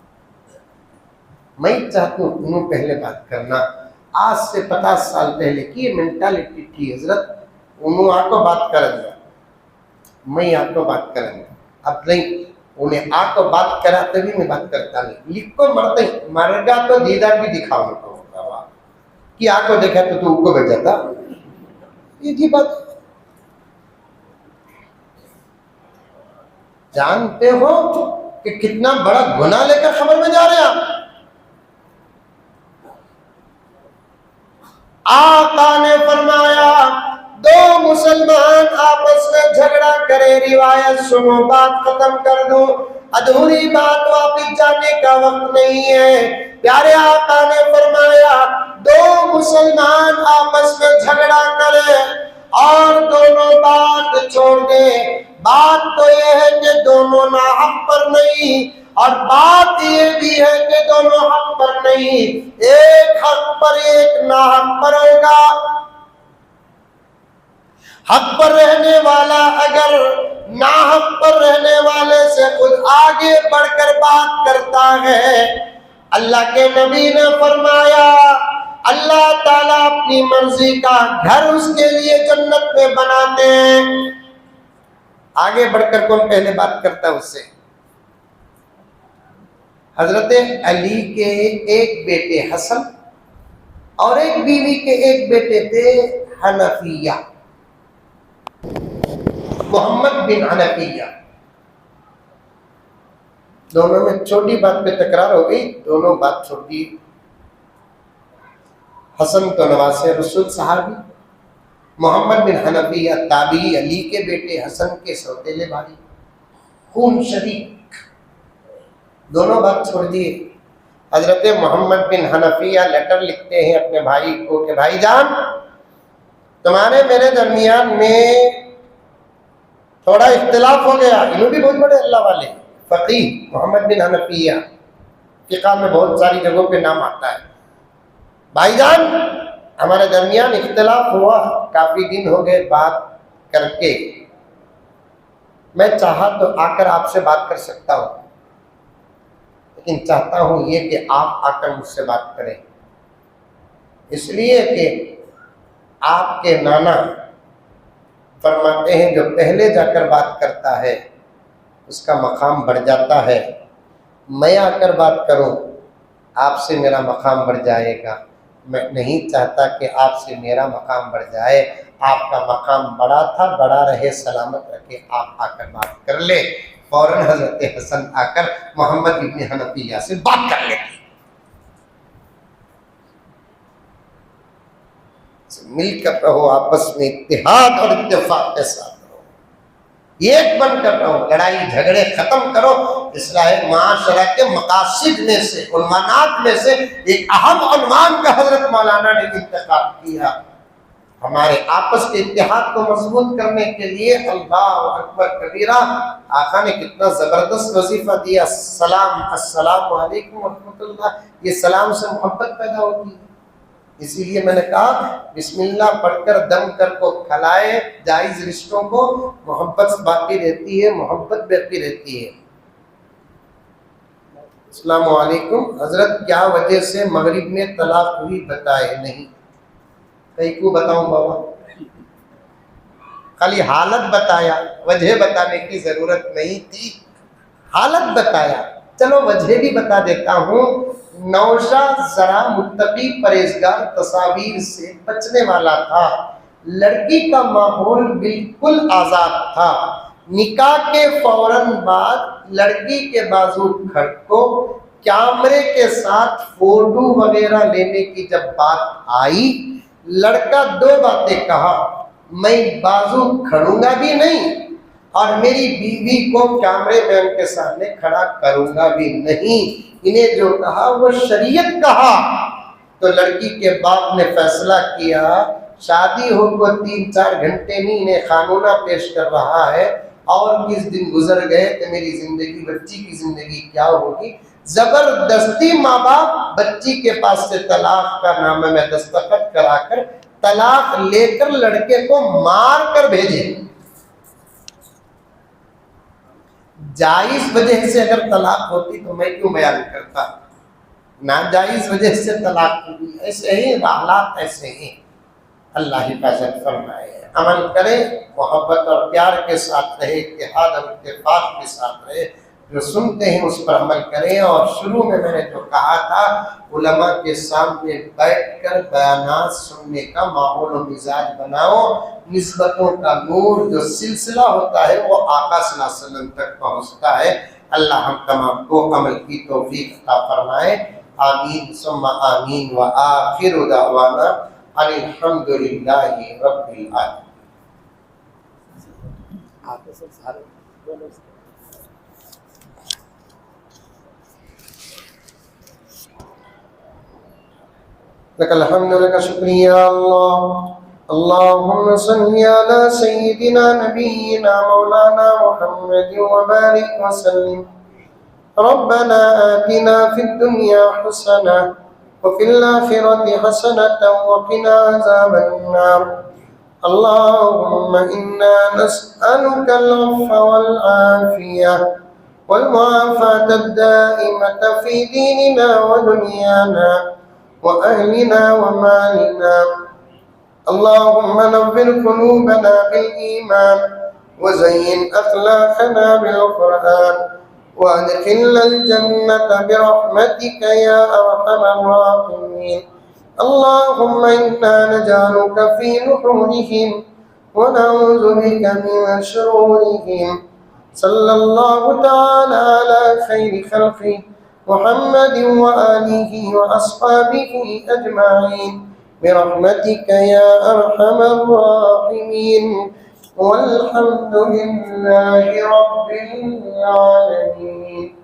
मैं चाहती हूँ उन्होंने पहले बात करना। आज से 50 साल पहले की मेंटालिटी थी हजरत, उन्होंने आपको बात करेंगे मैं आपको बात करेंगे। अब नहीं, उन्हें आको बात कराते भी मैं बात करता नहीं, लिख को मरते मरगा तो दीदार भी दिखाओ कि आको देखा तो तू उनको बैठ जाता। ये जी बात जानते हो कि कितना बड़ा गुनाह लेकर खबर में जा रहे हैं आप। आका ने फरमाया दो मुसलमान आपस में झगड़ा करे, रिवायत सुनो बात खत्म कर दो, अधूरी बात वापिस जाने का वक्त नहीं है। प्यारे आका ने फरमाया दो मुसलमान आपस में झगड़ा करे और दोनों बात छोड़ दे, बात तो यह है कि दोनों ना हक पर नहीं, और बात ये भी है कि दोनों हक पर नहीं, एक हक पर एक ना हक पर होगा। हक पर रहने वाला अगर नाहक पर रहने वाले से खुद आगे बढ़कर बात करता है, अल्लाह के नबी ने फरमाया अल्लाह ताला अपनी मर्जी का घर उसके लिए जन्नत में बनाते हैं। आगे बढ़कर कौन पहले बात करता है उससे? हजरत अली के एक बेटे हसन और एक बीवी के एक बेटे थे हनफिया, मोहम्मद बिन हनफिया। दोनों में छोटी बात पे तकरार हो गई, दोनों बात छोटी। हसन तो नवासे रसूल सहाबी, मोहम्मद बिन हनफिया ताबी, अली के बेटे हसन के सौतेले भाई, खून शरीक, दोनों बात छोड़ दिए। हजरत मोहम्मद बिन हनफिया लेटर लिखते हैं अपने भाई को कि भाईजान, तुम्हारे मेरे दरमियान में थोड़ा इख्तिलाफ हो गया। इन्हों भी बहुत बड़े अल्लाह वाले फकीह मोहम्मद बिन हनफिया, फिक़ह में बहुत सारी जगहों पे नाम आता है। भाईजान, हमारे दरमियान इख्तिलाफ हुआ, काफी दिन हो गए बात करके, मैं चाहा तो आकर आपसे बात कर सकता हूँ, लेकिन चाहता हूँ ये कि आप आकर मुझसे बात करें, इसलिए कि आपके नाना फरमाते हैं जो पहले जाकर बात करता है उसका मकाम बढ़ जाता है। मैं आकर बात करूं, आपसे मेरा मकाम बढ़ जाएगा। मैं नहीं चाहता कि आपसे मेरा मकाम बढ़ जाए, आपका मकाम बड़ा था, बड़ा रहे, सलामत रखे, आप आकर बात कर ले। फौरन हजरत हसन आकर मोहम्मद इब्न हनफिया से बात कर लेते, मिलकर रहो, आपस में इत्तेहाद और इत्तेफाक के साथ रहो, एक बनकर रहो, लड़ाई झगड़े खत्म करो। इस्लाह माशरा के मकासिद में से, उन्मानात में से एक अहम उन्मान का हजरत मौलाना ने इंतखाब किया। हमारे आपस के इत्तेहाद को मजबूत करने के लिए अल्लाह अकबर कबीरा, आका ने कितना जबरदस्त वजीफा दिया, सलाम, अस्सलामु अलैकुम व रहमतुल्लाह। ये सलाम से मोहब्बत पैदा होती है, इसीलिए मैंने कहा बिस्मिल्लाह पढ़कर दम कर को खलाए, जायज रिश्तों को मोहब्बत बाकी रहती है, मोहब्बत बाकी रहती है। अस्सलामु अलैकुम हजरत, क्या वजह से मगरिब में तलाक हुई बताए? नहीं, कहीं को बताऊं बाबा, खाली हालत बताया, वजह बताने की जरूरत नहीं थी, हालत बताया। चलो वजह भी बता देता हूँ। नौशा जरा मुत्तकी परहेजगार तस्वीर से बचने वाला था, लड़की का माहौल बिल्कुल आजाद था। निकाह के फौरन बाद लड़की के बाजू खड़को, कैमरे के साथ फोटो वगैरह लेने की जब बात आई, लड़का दो बातें कहा, मैं बाजू खड़ूंगा भी नहीं और मेरी बीवी को कैमरे मैन के सामने खड़ा करूंगा भी नहीं। इन्हें जो कहा वो शरीयत कहा। तो लड़की के बाप ने फैसला किया, शादी हो को 3-4 घंटे नहीं, इन्हें कानूना पेश कर रहा है और किस दिन गुजर गए तो मेरी जिंदगी, बच्ची की जिंदगी क्या होगी। जबरदस्ती माँ बाप बच्ची के पास से तलाक का नामा में दस्तखत कराकर तलाक लेकर लड़के को मार कर भेजे। जायज वजह से अगर तलाक होती तो मैं क्यों बयान करता, नाजायज वजह से तलाक हुई। ऐसे ही हालात, ऐसे ही अल्लाह हिफाजत फरमाए। अमल करे, मोहब्बत और प्यार के साथ रहे, इत्तेहाद और इत्तेफाक के साथ रहे, जो सुनते हैं उस पर अमल करें। और शुरू में मैंने जो कहा था, उलमा के सामने बैठकर बयानात सुनने का माहौल और मिजाज बनाओ। निस्बतों का नूर जो सिलसिला होता है वो आका सल्लल्लाहु अलैहि वसल्लम तक पहुँचता है। अल्लाह हम तमाम को अमल की तौफीक अता फरमाए। आमीन सुम्मा आमीन व आखिरु दावाना अल्हम्दुलिल्लाहि रब्बिल आलमीन। लकल हम्दु लक शुक्रिया अल्लाह। अल्लाहुम्मा सल्लि अला सय्यिदिना नबिय्यिना मौलाना मुहम्मद व बारिक व सल्लिम। रब्बना आतिना फिद दुनिया हसना व फिल आखिरति हसनतन व क़िना अज़ाबन नार। अल्लाहुम्मा इन्ना नस्अलुका अल-अफ़्व वल आफ़िया वल मुआफ़ात अद-दाइमत फ़ी दीनिना व दुनियाना वअहलिना वमालिना। अल्लाहुम्मा नव्विर क़ुलूबना बिल ईमान वज़य्यिन अख़लाक़ना बिल क़ुरआन वअदख़िलना अल जन्नत बिरहमतिका या अरहमर राहिमीन। اللهم إنا نجعلك في نحورهم ونعوذ بك من شرورهم. صلى الله تعالى على خير خلقه محمد وآله وأصحابه أجمعين برحمتك يا أرحم الراحمين، والحمد لله رب العالمين.